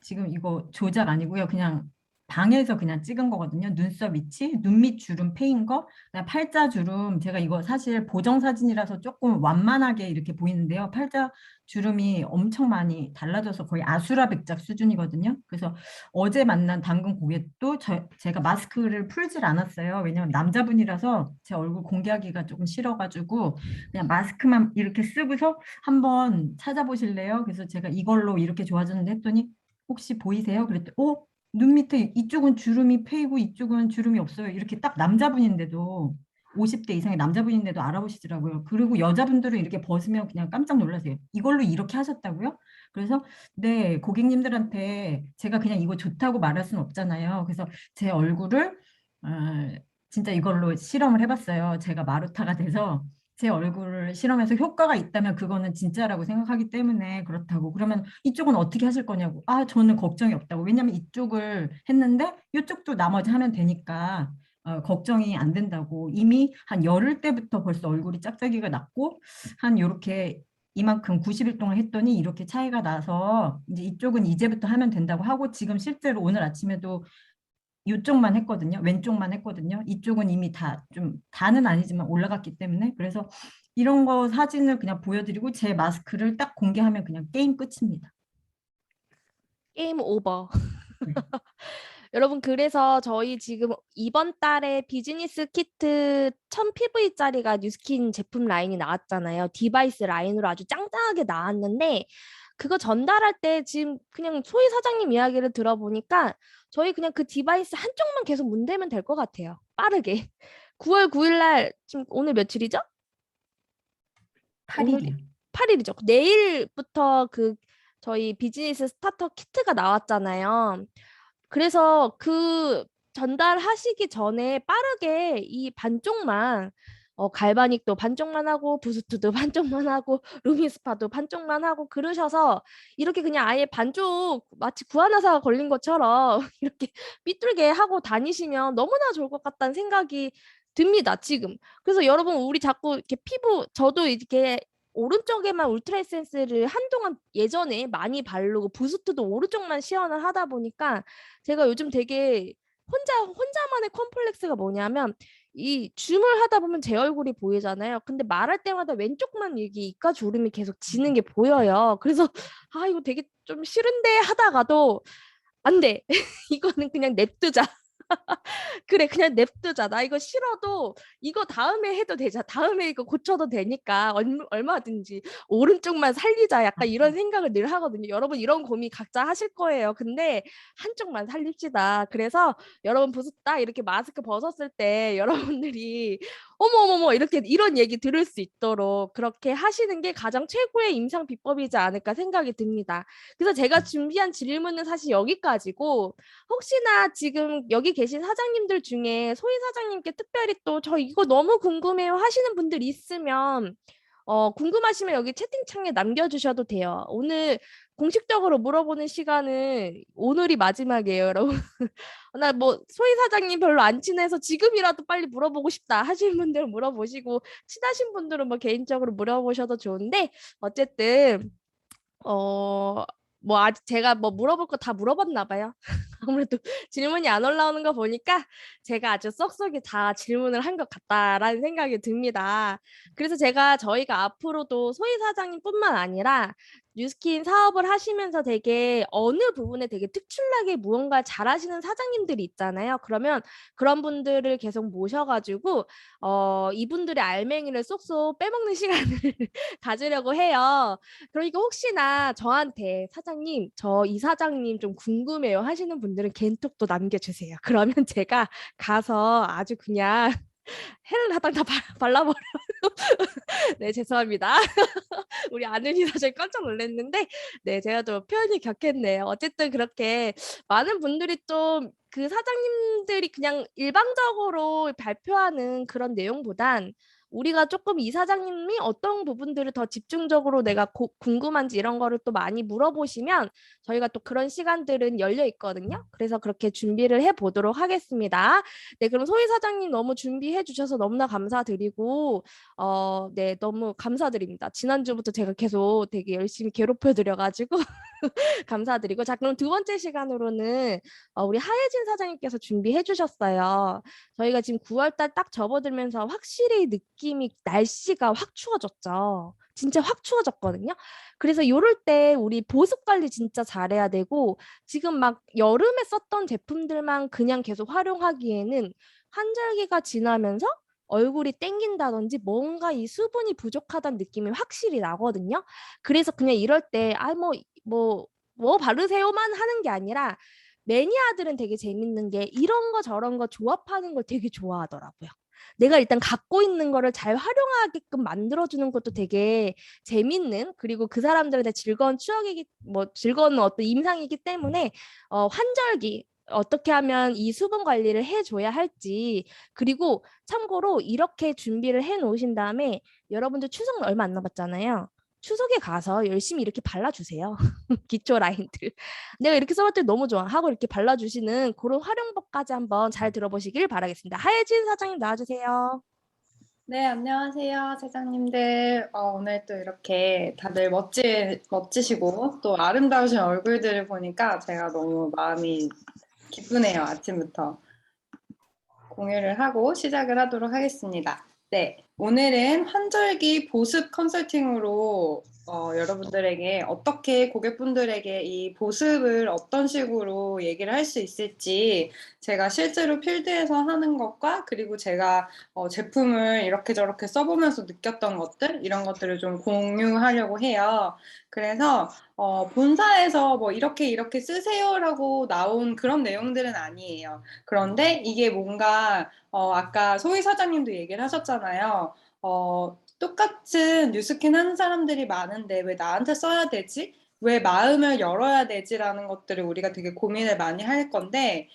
지금 이거 조작 아니고요. 그냥 방에서 그냥 찍은 거거든요. 눈썹 위치, 눈밑 주름 패인 거, 그다음 팔자 주름. 제가 이거 사실 보정 사진이라서 조금 완만하게 이렇게 보이는데요. 팔자 주름이 엄청 많이 달라져서 거의 아수라 백작 수준이거든요. 그래서 어제 만난 당근 고객도 제가 마스크를 풀질 않았어요. 왜냐면 남자분이라서 제 얼굴 공개하기가 조금 싫어가지고 그냥 마스크만 이렇게 쓰고서 한번 찾아보실래요? 그래서 제가 이걸로 이렇게 좋아졌는데 했더니 혹시 보이세요? 그랬더니 눈 밑에 이쪽은 주름이 패이고 이쪽은 주름이 없어요. 이렇게 딱 남자분인데도 50대 이상의 남자분인데도 알아보시더라고요. 그리고 여자분들은 이렇게 벗으면 그냥 깜짝 놀라세요. 이걸로 이렇게 하셨다고요? 그래서 네, 고객님들한테 제가 그냥 이거 좋다고 말할 수는 없잖아요. 그래서 제 얼굴을 어, 진짜 이걸로 실험을 해봤어요. 제가 마루타가 돼서 제 얼굴을 실험해서 효과가 있다면 그거는 진짜라고 생각하기 때문에 그렇다고. 그러면 이쪽은 어떻게 하실 거냐고. 아, 저는 걱정이 없다고. 왜냐면 이쪽을 했는데 이쪽도 나머지 하면 되니까 걱정이 안 된다고. 이미 한 열흘 때부터 벌써 얼굴이 짝짝이가 났고 한 요렇게 이만큼 90일 동안 했더니 이렇게 차이가 나서 이제 이쪽은 이제부터 하면 된다고 하고 지금 실제로 오늘 아침에도 이쪽만 했거든요. 왼쪽만 했거든요. 이쪽은 이미 다 좀 다는 아니지만 올라갔기 때문에 그래서 이런 거 사진을 그냥 보여드리고 제 마스크를 딱 공개하면 그냥 게임 끝입니다. 게임 오버. 네. 여러분, 그래서 저희 지금 이번 달에 비즈니스 키트 1000PV짜리가 뉴스킨 제품 라인이 나왔잖아요. 디바이스 라인으로 아주 짱짱하게 나왔는데 그거 전달할 때 지금 그냥 소희 사장님 이야기를 들어보니까 저희 그냥 그 디바이스 한쪽만 계속 문대면 될 것 같아요. 빠르게. 9월 9일 날 지금 오늘 며칠이죠? 오늘이 8일이요. 8일이죠. 내일부터 그 저희 비즈니스 스타터 키트가 나왔잖아요. 그래서 그 전달하시기 전에 빠르게 이 반쪽만 갈바닉도 반쪽만 하고 부스트도 반쪽만 하고 루미스파도 반쪽만 하고 그러셔서 이렇게 그냥 아예 반쪽 마치 구안화사가 걸린 것처럼 이렇게 삐뚤게 하고 다니시면 너무나 좋을 것 같다는 생각이 듭니다, 지금. 그래서 여러분 우리 자꾸 이렇게 피부 저도 이렇게 오른쪽에만 울트라 에센스를 한동안 예전에 많이 바르고 부스트도 오른쪽만 시연을 하다 보니까 제가 요즘 되게 혼자만의 컴플렉스가 뭐냐면 이 줌을 하다 보면 제 얼굴이 보이잖아요. 근데 말할 때마다 왼쪽만 이게 입가 주름이 계속 지는 게 보여요. 그래서 아 이거 되게 좀 싫은데 하다가도 안 돼. 이거는 그냥 냅두자. 그래 그냥 냅두자. 나 이거 싫어도 이거 다음에 해도 되자. 다음에 이거 고쳐도 되니까 얼마든지 오른쪽만 살리자. 약간 이런 생각을 늘 하거든요. 여러분 이런 고민 각자 하실 거예요. 근데 한쪽만 살립시다. 그래서 여러분 부스다 이렇게 마스크 벗었을 때 여러분들이 어머머머 이렇게 이런 얘기 들을 수 있도록 그렇게 하시는 게 가장 최고의 임상 비법이지 않을까 생각이 듭니다. 그래서 제가 준비한 질문은 사실 여기까지고 혹시나 지금 여기 계신 사장님들 중에 소희 사장님께 특별히 또 저 이거 너무 궁금해요 하시는 분들 있으면 궁금하시면 여기 채팅창에 남겨주셔도 돼요. 오늘 공식적으로 물어보는 시간은 오늘이 마지막이에요, 여러분. 나 뭐 소희 사장님 별로 안 친해서 지금이라도 빨리 물어보고 싶다 하시는 분들 물어보시고 친하신 분들은 뭐 개인적으로 물어보셔도 좋은데 어쨌든 뭐 아직 제가 뭐 물어볼 거 다 물어봤나 봐요. 아무래도 질문이 안 올라오는 거 보니까 제가 아주 쏙쏙이 다 질문을 한 것 같다라는 생각이 듭니다. 그래서 저희가 앞으로도 소희 사장님뿐만 아니라 뉴스킨 사업을 하시면서 되게 어느 부분에 되게 특출나게 무언가 잘하시는 사장님들이 있잖아요. 그러면 그런 분들을 계속 모셔가지고 이분들의 알맹이를 쏙쏙 빼먹는 시간을 가지려고 해요. 그러니까 혹시나 저한테 사장님, 저 이 사장님 좀 궁금해요 하시는 분들은 겐톡도 남겨주세요. 그러면 제가 가서 아주 그냥 헬을 하다 발라버려. 네, 죄송합니다. 우리 아는이 사실 깜짝 놀랐는데, 네, 제가 좀 표현이 격했네요. 어쨌든 그렇게 많은 분들이 좀 그 사장님들이 그냥 일방적으로 발표하는 그런 내용보단 우리가 조금 이 사장님이 어떤 부분들을 더 집중적으로 내가 궁금한지 이런 거를 또 많이 물어보시면 저희가 또 그런 시간들은 열려 있거든요. 그래서 그렇게 준비를 해보도록 하겠습니다. 네, 그럼 소희 사장님 너무 준비해 주셔서 너무나 감사드리고 네, 너무 감사드립니다. 지난주부터 제가 계속 되게 열심히 괴롭혀 드려가지고 감사드리고 자, 그럼 두 번째 시간으로는 우리 하예진 사장님께서 준비해 주셨어요. 저희가 지금 9월 달 딱 접어들면서 확실히 느낌이 날씨가 확 추워졌죠. 진짜 확 추워졌거든요. 그래서 요럴 때 우리 보습 관리 진짜 잘해야 되고 지금 막 여름에 썼던 제품들만 그냥 계속 활용하기에는 환절기가 지나면서 얼굴이 땡긴다든지 뭔가 이 수분이 부족하다는 느낌이 확실히 나거든요. 그래서 그냥 이럴 때 뭐 바르세요만 하는 게 아니라 매니아들은 되게 재밌는 게 이런 거 저런 거 조합하는 걸 되게 좋아하더라고요. 내가 일단 갖고 있는 거를 잘 활용하게끔 만들어주는 것도 되게 재밌는 그리고 그 사람들한테 즐거운 추억이기 뭐 즐거운 어떤 임상이기 때문에 환절기 어떻게 하면 이 수분 관리를 해줘야 할지, 그리고 참고로 이렇게 준비를 해 놓으신 다음에 여러분들 추석 얼마 안 남았잖아요. 추석에 가서 열심히 이렇게 발라주세요. 기초 라인들. 내가 이렇게 써봤더니 너무 좋아 하고 이렇게 발라주시는 그런 활용법까지 한번 잘 들어보시길 바라겠습니다. 하예진 사장님 나와주세요. 네, 안녕하세요, 사장님들. 오늘 또 이렇게 다들 멋지시고 또 아름다우신 얼굴들을 보니까 제가 너무 마음이 기쁘네요, 아침부터. 공유를 하고 시작을 하도록 하겠습니다. 네, 오늘은 환절기 보습 컨설팅으로 여러분들에게 어떻게 고객분들에게 이 보습을 어떤 식으로 얘기를 할 수 있을지 제가 실제로 필드에서 하는 것과 그리고 제가 제품을 이렇게 저렇게 써보면서 느꼈던 것들 이런 것들을 좀 공유하려고 해요. 그래서 본사에서 뭐 이렇게 쓰세요라고 나온 그런 내용들은 아니에요. 그런데 이게 뭔가 아까 소희 사장님도 얘기를 하셨잖아요. 똑같은 뉴스킨 하는 사람들이 많은데 왜 나한테 써야 되지? 왜 마음을 열어야 되지라는 것들을 우리가 되게 고민을 많이 할 건데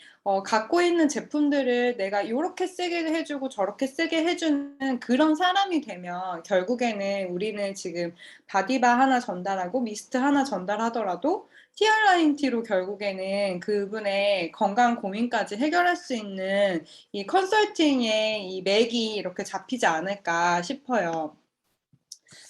갖고 있는 제품들을 내가 이렇게 쓰게 해주고 저렇게 쓰게 해주는 그런 사람이 되면 결국에는 우리는 지금 바디바 하나 전달하고 미스트 하나 전달하더라도 히알라인 티로 결국에는 그분의 건강 고민까지 해결할 수 있는 이 컨설팅의 이 맥이 이렇게 잡히지 않을까 싶어요.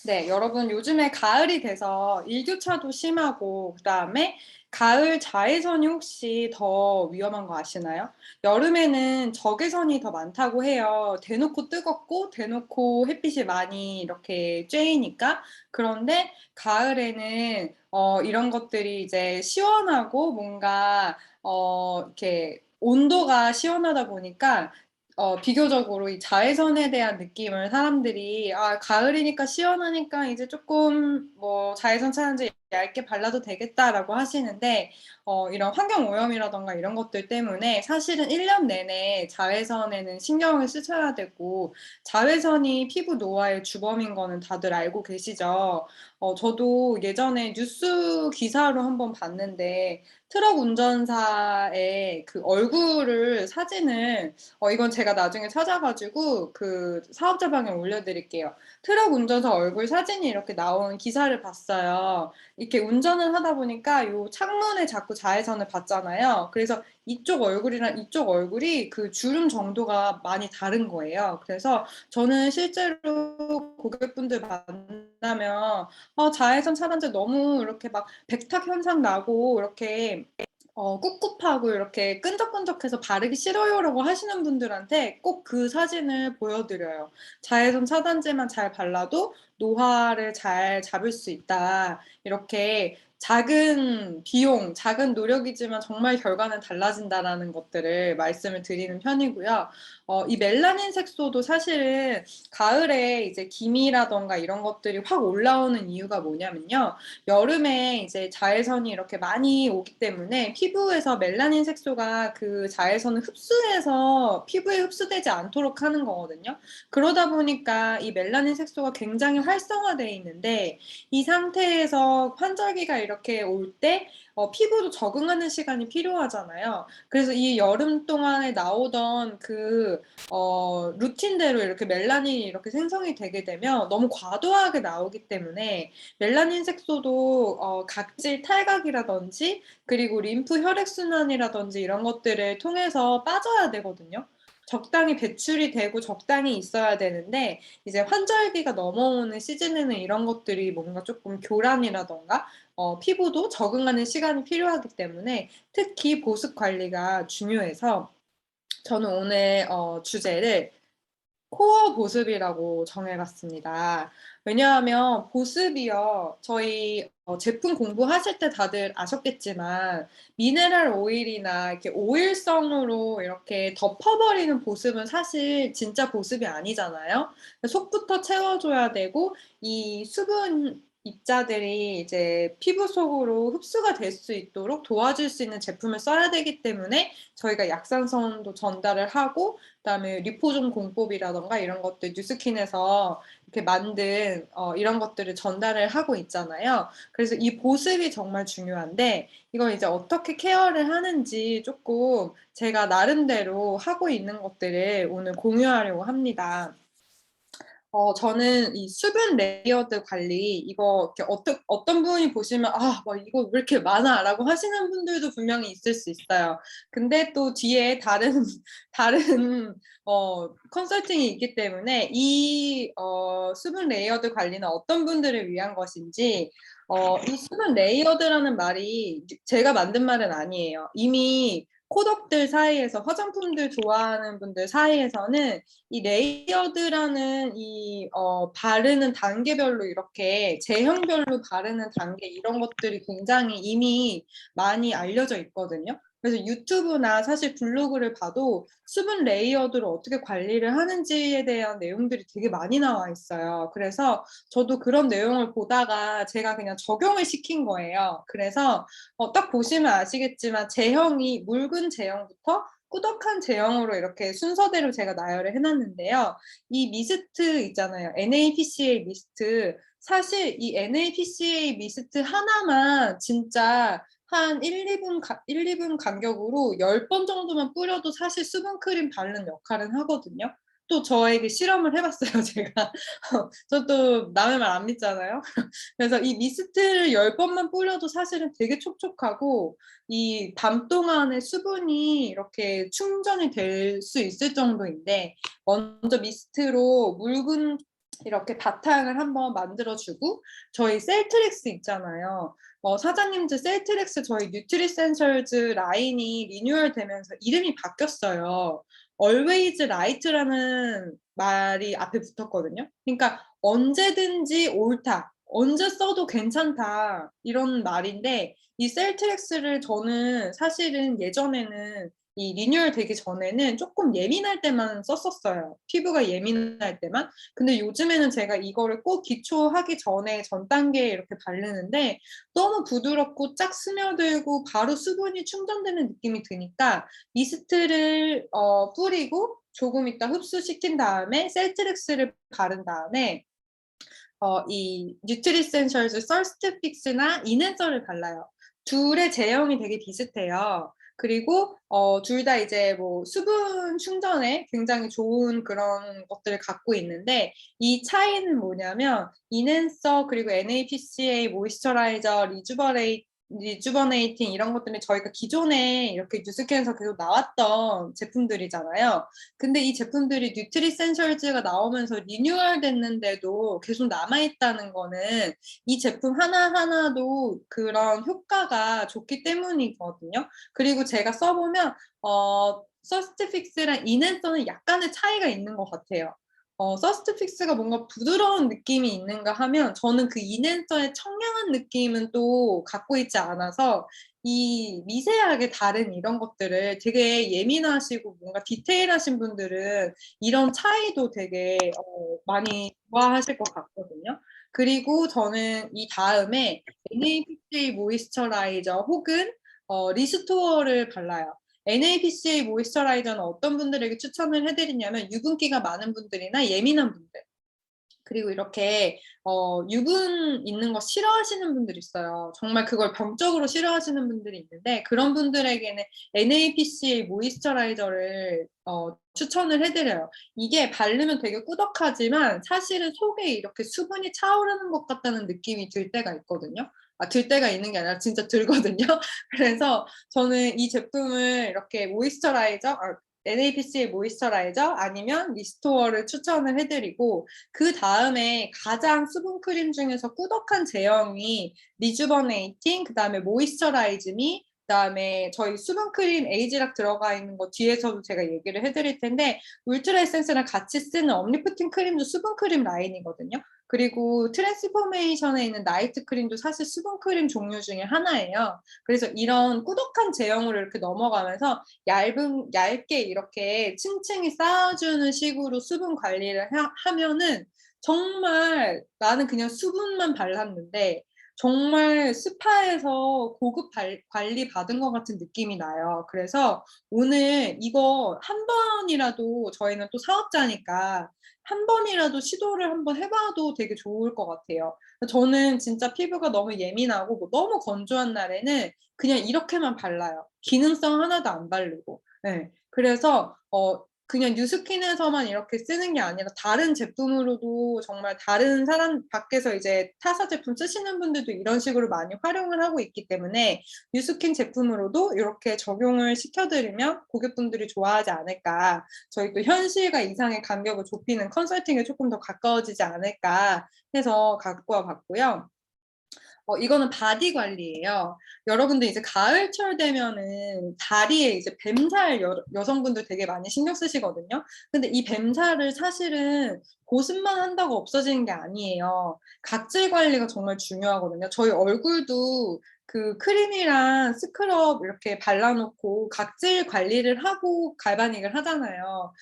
네, 여러분 요즘에 가을이 돼서 일교차도 심하고 그다음에 가을 자외선이 혹시 더 위험한 거 아시나요? 여름에는 적외선이 더 많다고 해요. 대놓고 뜨겁고 대놓고 햇빛이 많이 이렇게 쬐이니까. 그런데 가을에는 이런 것들이 이제 시원하고 뭔가 이렇게 온도가 시원하다 보니까 비교적으로 이 자외선에 대한 느낌을 사람들이 가을이니까 시원하니까 이제 조금 뭐 자외선 차단제 얇게 발라도 되겠다라고 하시는데 이런 환경 오염이라던가 이런 것들 때문에 사실은 1년 내내 자외선에는 신경을 쓰셔야 되고 자외선이 피부 노화의 주범인 거는 다들 알고 계시죠? 저도 예전에 뉴스 기사로 한번 봤는데 트럭 운전사의 그 얼굴을 사진을 이건 제가 나중에 찾아가지고 그 사업자방에 올려드릴게요. 트럭 운전사 얼굴 사진이 이렇게 나온 기사를 봤어요. 이렇게 운전을 하다 보니까 요 창문에 자꾸 자외선을 받잖아요. 그래서 이쪽 얼굴이랑 이쪽 얼굴이 그 주름 정도가 많이 다른 거예요. 그래서 저는 실제로 고객분들 만나면 자외선 차단제 너무 이렇게 막 백탁 현상 나고 이렇게 꿉꿉하고 이렇게 끈적끈적해서 바르기 싫어요라고 하시는 분들한테 꼭 그 사진을 보여드려요. 자외선 차단제만 잘 발라도 노화를 잘 잡을 수 있다. 이렇게 작은 비용, 작은 노력이지만 정말 결과는 달라진다라는 것들을 말씀을 드리는 편이고요. 이 멜라닌 색소도 사실은 가을에 이제 기미라던가 이런 것들이 확 올라오는 이유가 뭐냐면요. 여름에 이제 자외선이 이렇게 많이 오기 때문에 피부에서 멜라닌 색소가 그 자외선을 흡수해서 피부에 흡수되지 않도록 하는 거거든요. 그러다 보니까 이 멜라닌 색소가 굉장히 활성화되어 있는데 이 상태에서 환절기가 이렇게 올 때 피부도 적응하는 시간이 필요하잖아요. 그래서 이 여름 동안에 나오던 그 루틴대로 이렇게 멜라닌이 이렇게 생성이 되게 되면 너무 과도하게 나오기 때문에 멜라닌 색소도 각질 탈각이라든지 그리고 림프 혈액순환이라든지 이런 것들을 통해서 빠져야 되거든요. 적당히 배출이 되고 적당히 있어야 되는데 이제 환절기가 넘어오는 시즌에는 이런 것들이 뭔가 조금 교란이라던가 피부도 적응하는 시간이 필요하기 때문에 특히 보습 관리가 중요해서 저는 오늘 주제를 코어 보습이라고 정해봤습니다. 왜냐하면 보습이요, 저희 제품 공부하실 때 다들 아셨겠지만 미네랄 오일이나 이렇게 오일성으로 이렇게 덮어버리는 보습은 사실 진짜 보습이 아니잖아요. 속부터 채워줘야 되고 이 수분 입자들이 이제 피부 속으로 흡수가 될 수 있도록 도와줄 수 있는 제품을 써야 되기 때문에 저희가 약산성도 전달을 하고 그다음에 리포존 공법이라던가 이런 것들 뉴스킨에서 이렇게 만든 이런 것들을 전달을 하고 있잖아요. 그래서 이 보습이 정말 중요한데 이걸 이제 어떻게 케어를 하는지 조금 제가 나름대로 하고 있는 것들을 오늘 공유하려고 합니다. 저는 이 수분 레이어드 관리, 이거 이렇게 어떤 분이 보시면, 뭐 이거 왜 이렇게 많아? 라고 하시는 분들도 분명히 있을 수 있어요. 근데 또 뒤에 다른, 컨설팅이 있기 때문에 이, 수분 레이어드 관리는 어떤 분들을 위한 것인지, 이 수분 레이어드라는 말이 제가 만든 말은 아니에요. 이미 코덕들 사이에서 화장품들 좋아하는 분들 사이에서는 이 레이어드라는 이 바르는 단계별로 이렇게 제형별로 바르는 단계 이런 것들이 굉장히 이미 많이 알려져 있거든요. 그래서 유튜브나 사실 블로그를 봐도 수분 레이어드를 어떻게 관리를 하는지에 대한 내용들이 되게 많이 나와 있어요. 그래서 저도 그런 내용을 보다가 제가 그냥 적용을 시킨 거예요. 그래서 딱 보시면 아시겠지만 제형이 묽은 제형부터 꾸덕한 제형으로 이렇게 순서대로 제가 나열을 해놨는데요. 이 미스트 있잖아요. NAPCA 미스트. 사실 이 NAPCA 미스트 하나만 진짜 한 1, 2분 간격으로 10번 정도만 뿌려도 사실 수분크림 바르는 역할은 하거든요. 또 저에게 실험을 해봤어요, 제가. 저도 남의 말 안 믿잖아요. 그래서 이 미스트를 10번만 뿌려도 사실은 되게 촉촉하고 이 밤 동안에 수분이 이렇게 충전이 될 수 있을 정도인데 먼저 미스트로 묽은 이렇게 바탕을 한번 만들어주고 저희 셀트릭스 있잖아요. 사장님들 셀트릭스 저희 뉴트리센셜즈 라인이 리뉴얼 되면서 이름이 바뀌었어요. Always Right라는 말이 앞에 붙었거든요. 그러니까 언제든지 옳다. 언제 써도 괜찮다. 이런 말인데 이 셀트렉스를 저는 사실은 예전에는 이 리뉴얼 되기 전에는 조금 예민할 때만 썼었어요. 피부가 예민할 때만. 근데 요즘에는 제가 이거를 꼭 기초하기 전에 전 단계에 이렇게 바르는데 너무 부드럽고 쫙 스며들고 바로 수분이 충전되는 느낌이 드니까 미스트를 뿌리고 조금 있다 흡수시킨 다음에 셀트렉스를 바른 다음에 이 뉴트리센셜즈 썰스트 픽스나 이넨서를 발라요. 둘의 제형이 되게 비슷해요. 그리고 둘 다 이제 뭐 수분 충전에 굉장히 좋은 그런 것들을 갖고 있는데 이 차이는 뭐냐면 이넨서 그리고 NAPCA 모이스처라이저 리주버네이팅 이런 것들은 저희가 기존에 이렇게 뉴스캔에서 계속 나왔던 제품들이잖아요. 근데 이 제품들이 뉴트리센셜즈가 나오면서 리뉴얼 됐는데도 계속 남아있다는 거는 이 제품 하나하나도 그런 효과가 좋기 때문이거든요. 그리고 제가 써보면 서스트픽스랑 이넨서는 약간의 차이가 있는 것 같아요. 서스트픽스가 뭔가 부드러운 느낌이 있는가 하면 저는 그 이넨서의 청량한 느낌은 또 갖고 있지 않아서 이 미세하게 다른 이런 것들을 되게 예민하시고 뭔가 디테일하신 분들은 이런 차이도 되게 많이 좋아하실 것 같거든요. 그리고 저는 이 다음에 NAPCA 모이스처라이저 혹은 리스토어를 발라요. NAPCA 모이스처라이저는 어떤 분들에게 추천을 해드리냐면 유분기가 많은 분들이나 예민한 분들 그리고 이렇게 유분 있는 거 싫어하시는 분들이 있어요. 정말 그걸 병적으로 싫어하시는 분들이 있는데 그런 분들에게는 NAPCA 모이스처라이저를 추천을 해드려요. 이게 바르면 되게 꾸덕하지만 사실은 속에 이렇게 수분이 차오르는 것 같다는 느낌이 들 때가 있거든요. 들 때가 있는 게 아니라 진짜 들거든요. 그래서 저는 이 제품을 이렇게 모이스처라이저, NAPCA 모이스처라이저 아니면 리스토어를 추천을 해드리고 그 다음에 가장 수분 크림 중에서 꾸덕한 제형이 리주버네이팅, 그 다음에 모이스처라이즈미, 그 다음에 저희 수분 크림 에이지락 들어가 있는 거 뒤에서도 제가 얘기를 해드릴 텐데 울트라 에센스랑 같이 쓰는 엄리프팅 크림도 수분 크림 라인이거든요. 그리고 트랜스포메이션에 있는 나이트 크림도 사실 수분 크림 종류 중에 하나예요. 그래서 이런 꾸덕한 제형으로 이렇게 넘어가면서 얇게 이렇게 층층이 쌓아주는 식으로 수분 관리를 하면은 정말 나는 그냥 수분만 발랐는데 정말 스파에서 고급 관리 받은 것 같은 느낌이 나요. 그래서 오늘 이거 한 번이라도 저희는 또 사업자니까 한 번이라도 시도를 한번 해봐도 되게 좋을 것 같아요. 저는 진짜 피부가 너무 예민하고 뭐 너무 건조한 날에는 그냥 이렇게만 발라요. 기능성 하나도 안 바르고. 네. 그래서 그냥 뉴스킨에서만 이렇게 쓰는 게 아니라 다른 제품으로도 정말 다른 사람 밖에서 이제 타사 제품 쓰시는 분들도 이런 식으로 많이 활용을 하고 있기 때문에 뉴스킨 제품으로도 이렇게 적용을 시켜드리면 고객분들이 좋아하지 않을까. 저희 또 현실과 이상의 간격을 좁히는 컨설팅에 조금 더 가까워지지 않을까 해서 갖고 와봤고요. 이거는 바디 관리예요. 여러분들 이제 가을철 되면은 다리에 이제 뱀살 여성분들 되게 많이 신경 쓰시거든요. 근데 이 뱀살을 사실은 보습만 한다고 없어지는 게 아니에요. 각질 관리가 정말 중요하거든요. 저희 얼굴도 그 크림이랑 스크럽 이렇게 발라놓고 각질 관리를 하고 갈바닉을 하잖아요.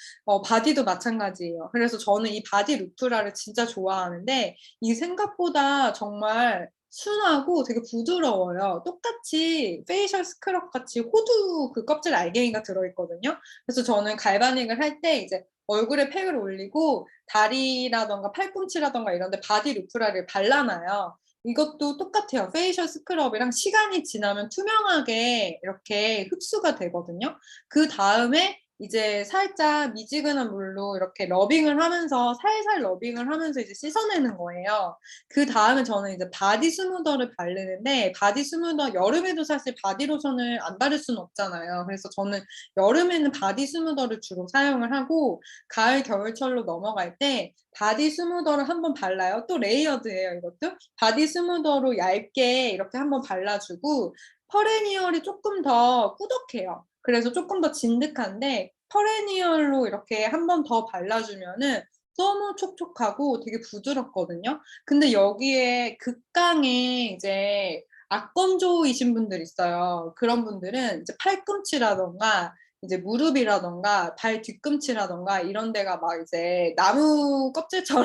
바디도 마찬가지예요. 그래서 저는 이 바디 루프라를 진짜 좋아하는데 이 생각보다 정말 순하고 되게 부드러워요. 똑같이 페이셜 스크럽 같이 호두 그 껍질 알갱이가 들어있거든요. 그래서 저는 갈바닉을 할 때 이제 얼굴에 팩을 올리고 다리라던가 팔꿈치라던가 이런 데 바디 루프라를 발라놔요. 이것도 똑같아요. 페이셜 스크럽이랑 시간이 지나면 투명하게 이렇게 흡수가 되거든요. 그 다음에 이제 살짝 미지근한 물로 이렇게 러빙을 하면서 살살 러빙을 하면서 이제 씻어내는 거예요. 그 다음에 저는 이제 바디 스무더를 바르는데 바디 스무더 여름에도 사실 바디 로션을 안 바를 수는 없잖아요. 그래서 저는 여름에는 바디 스무더를 주로 사용을 하고 가을 겨울철로 넘어갈 때 바디 스무더를 한번 발라요. 또 레이어드예요, 이것도. 바디 스무더로 얇게 이렇게 한번 발라주고 퍼레니얼이 조금 더 꾸덕해요. 그래서 조금 더 진득한데 퍼레니얼로 이렇게 한번 더 발라주면은 너무 촉촉하고 되게 부드럽거든요. 근데 여기에 극강의 이제 악건조이신 분들 있어요. 그런 분들은 이제 팔꿈치라던가 이제 무릎이라던가 발 뒤꿈치라던가 이런 데가 막 이제 나무 껍질처럼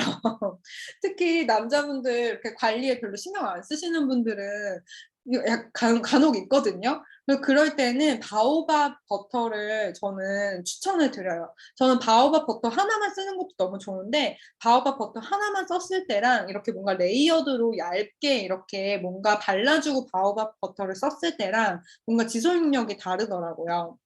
특히 남자분들 이렇게 관리에 별로 신경 안 쓰시는 분들은 간혹 있거든요. 그럴 때는 바오밥 버터를 저는 추천을 드려요. 저는 바오밥 버터 하나만 쓰는 것도 너무 좋은데 바오밥 버터 하나만 썼을 때랑 이렇게 뭔가 레이어드로 얇게 이렇게 뭔가 발라주고 바오밥 버터를 썼을 때랑 뭔가 지속력이 다르더라고요.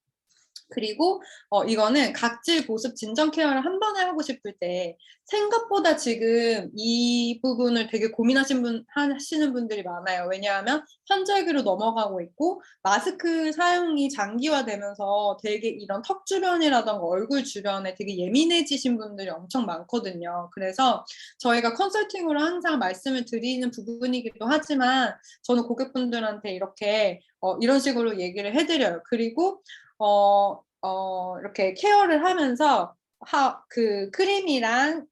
그리고 이거는 각질 보습 진정 케어를 한 번에 하고 싶을 때 생각보다 지금 이 부분을 되게 하시는 분들이 많아요. 왜냐하면 환절기로 넘어가고 있고 마스크 사용이 장기화되면서 되게 이런 턱 주변이라던가 얼굴 주변에 되게 예민해지신 분들이 엄청 많거든요. 그래서 저희가 컨설팅으로 항상 말씀을 드리는 부분이기도 하지만 저는 고객분들한테 이렇게 이런 식으로 얘기를 해드려요. 그리고 이렇게 케어를 하면서 그 크림이랑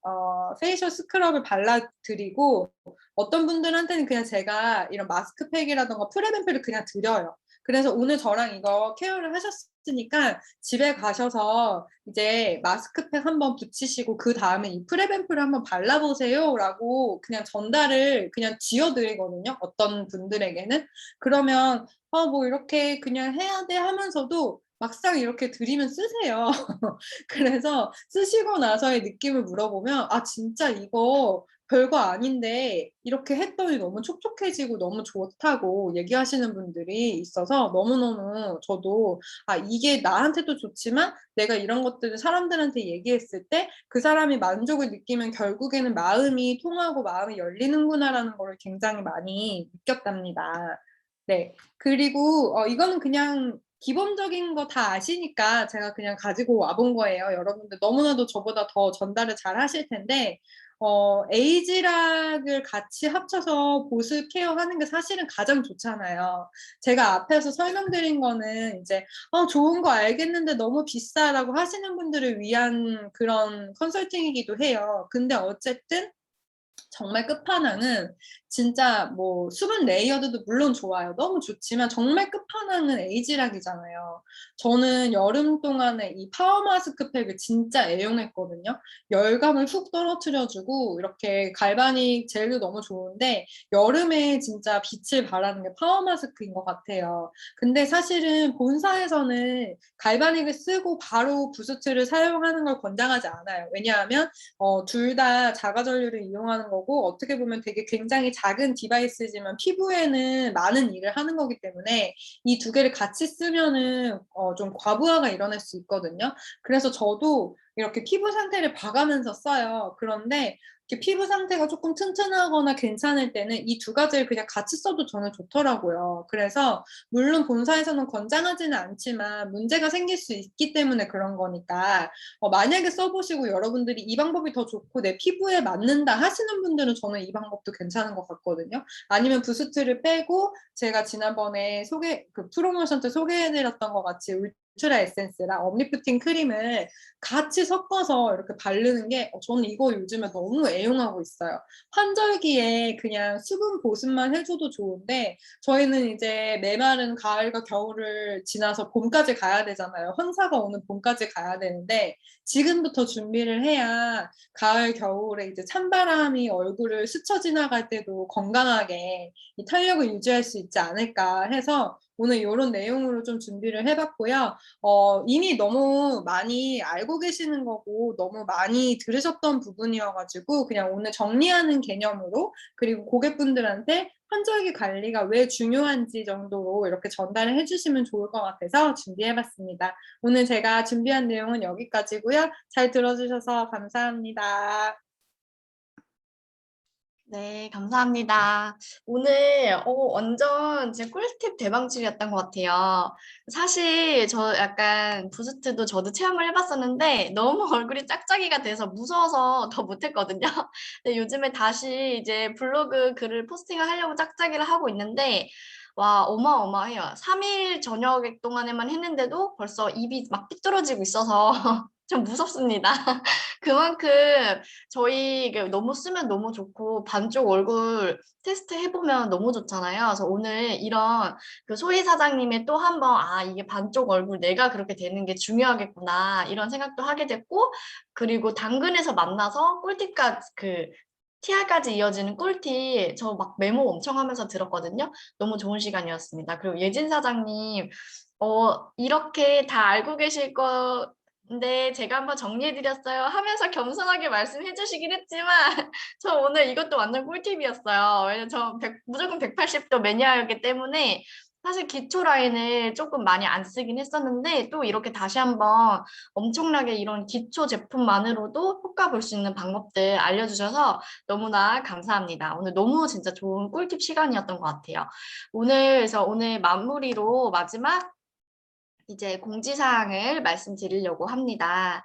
페이셜 스크럽을 발라드리고 어떤 분들한테는 그냥 제가 이런 마스크팩이라던가 프레벤프를 그냥 드려요. 그래서 오늘 저랑 이거 케어를 하셨으니까 집에 가셔서 이제 마스크팩 한번 붙이시고 그 다음에 이 프레벤프를 한번 발라보세요 라고 그냥 전달을 그냥 지어드리거든요. 어떤 분들에게는. 그러면 뭐 이렇게 그냥 해야 돼 하면서도 막상 이렇게 드리면 쓰세요. 그래서 쓰시고 나서의 느낌을 물어보면 아 진짜 이거 별거 아닌데 이렇게 했더니 너무 촉촉해지고 너무 좋다고 얘기하시는 분들이 있어서 너무너무 저도 아 이게 나한테도 좋지만 내가 이런 것들을 사람들한테 얘기했을 때 그 사람이 만족을 느끼면 결국에는 마음이 통하고 마음이 열리는구나라는 걸 굉장히 많이 느꼈답니다. 네. 그리고 이거는 그냥 기본적인 거 다 아시니까 제가 그냥 가지고 와본 거예요. 여러분들 너무나도 저보다 더 전달을 잘 하실 텐데 에이지락을 같이 합쳐서 보습 케어하는 게 사실은 가장 좋잖아요. 제가 앞에서 설명드린 거는 이제 좋은 거 알겠는데 너무 비싸라고 하시는 분들을 위한 그런 컨설팅이기도 해요. 근데 어쨌든 정말 끝판왕은 진짜 뭐 수분 레이어드도 물론 좋아요. 너무 좋지만 정말 끝판왕은 에이지락이잖아요. 저는 여름 동안에 이 파워 마스크팩을 진짜 애용했거든요. 열감을 훅 떨어뜨려주고 이렇게 갈바닉 젤도 너무 좋은데 여름에 진짜 빛을 발하는 게 파워 마스크인 것 같아요. 근데 사실은 본사에서는 갈바닉을 쓰고 바로 부스트를 사용하는 걸 권장하지 않아요. 왜냐하면 둘 다 자가전류를 이용하는 거고 어떻게 보면 되게 굉장히 작은 디바이스지만 피부에는 많은 일을 하는 거기 때문에 이 두 개를 같이 쓰면은 좀 과부하가 일어날 수 있거든요. 그래서 저도 이렇게 피부 상태를 봐가면서 써요. 그런데 이렇게 피부 상태가 조금 튼튼하거나 괜찮을 때는 이 두 가지를 그냥 같이 써도 저는 좋더라고요. 그래서 물론 본사에서는 권장하지는 않지만 문제가 생길 수 있기 때문에 그런 거니까 만약에 써보시고 여러분들이 이 방법이 더 좋고 내 피부에 맞는다 하시는 분들은 저는 이 방법도 괜찮은 것 같거든요. 아니면 부스트를 빼고 제가 지난번에 그 프로모션 때 소개해드렸던 것 같이 울트라 에센스랑 업리프팅 크림을 같이 섞어서 이렇게 바르는 게 저는 이거 요즘에 너무 애용하고 있어요. 환절기에 그냥 수분 보습만 해줘도 좋은데 저희는 이제 메마른 가을과 겨울을 지나서 봄까지 가야 되잖아요. 황사가 오는 봄까지 가야 되는데 지금부터 준비를 해야 가을, 겨울에 이제 찬바람이 얼굴을 스쳐 지나갈 때도 건강하게 이 탄력을 유지할 수 있지 않을까 해서 오늘 이런 내용으로 좀 준비를 해봤고요. 이미 너무 많이 알고 계시는 거고 너무 많이 들으셨던 부분이어가지고 그냥 오늘 정리하는 개념으로 그리고 고객분들한테 환절기 관리가 왜 중요한지 정도로 이렇게 전달을 해주시면 좋을 것 같아서 준비해봤습니다. 오늘 제가 준비한 내용은 여기까지고요. 잘 들어주셔서 감사합니다. 네, 감사합니다. 오늘 완전 제 꿀팁 대방출이었던 것 같아요. 사실 저 약간 부스트도 저도 체험을 해봤었는데 너무 얼굴이 짝짝이가 돼서 무서워서 더 못했거든요. 근데 요즘에 다시 이제 블로그 글을 포스팅을 하려고 짝짝이를 하고 있는데 와, 어마어마해요. 3일 저녁 동안에만 했는데도 벌써 입이 막 삐뚤어지고 있어서 좀 무섭습니다. 그만큼 저희 이게 너무 쓰면 너무 좋고 반쪽 얼굴 테스트 해보면 너무 좋잖아요. 그래서 오늘 이런 그 소희 사장님의 또 한 번 이게 반쪽 얼굴 내가 그렇게 되는 게 중요하겠구나 이런 생각도 하게 됐고 그리고 당근에서 만나서 꿀팁까지 TR까지 이어지는 꿀팁 저 막 메모 엄청 하면서 들었거든요. 너무 좋은 시간이었습니다. 그리고 예진 사장님 이렇게 다 알고 계실 거 네, 제가 한번 정리해드렸어요. 하면서 겸손하게 말씀해 주시긴 했지만, 저 오늘 이것도 완전 꿀팁이었어요. 왜냐면 저 무조건 180도 매니아였기 때문에, 사실 기초 라인을 조금 많이 안 쓰긴 했었는데, 또 이렇게 다시 한번 엄청나게 이런 기초 제품만으로도 효과 볼 수 있는 방법들 알려주셔서 너무나 감사합니다. 오늘 너무 진짜 좋은 꿀팁 시간이었던 것 같아요. 오늘 마무리로 마지막 이제 공지사항을 말씀드리려고 합니다.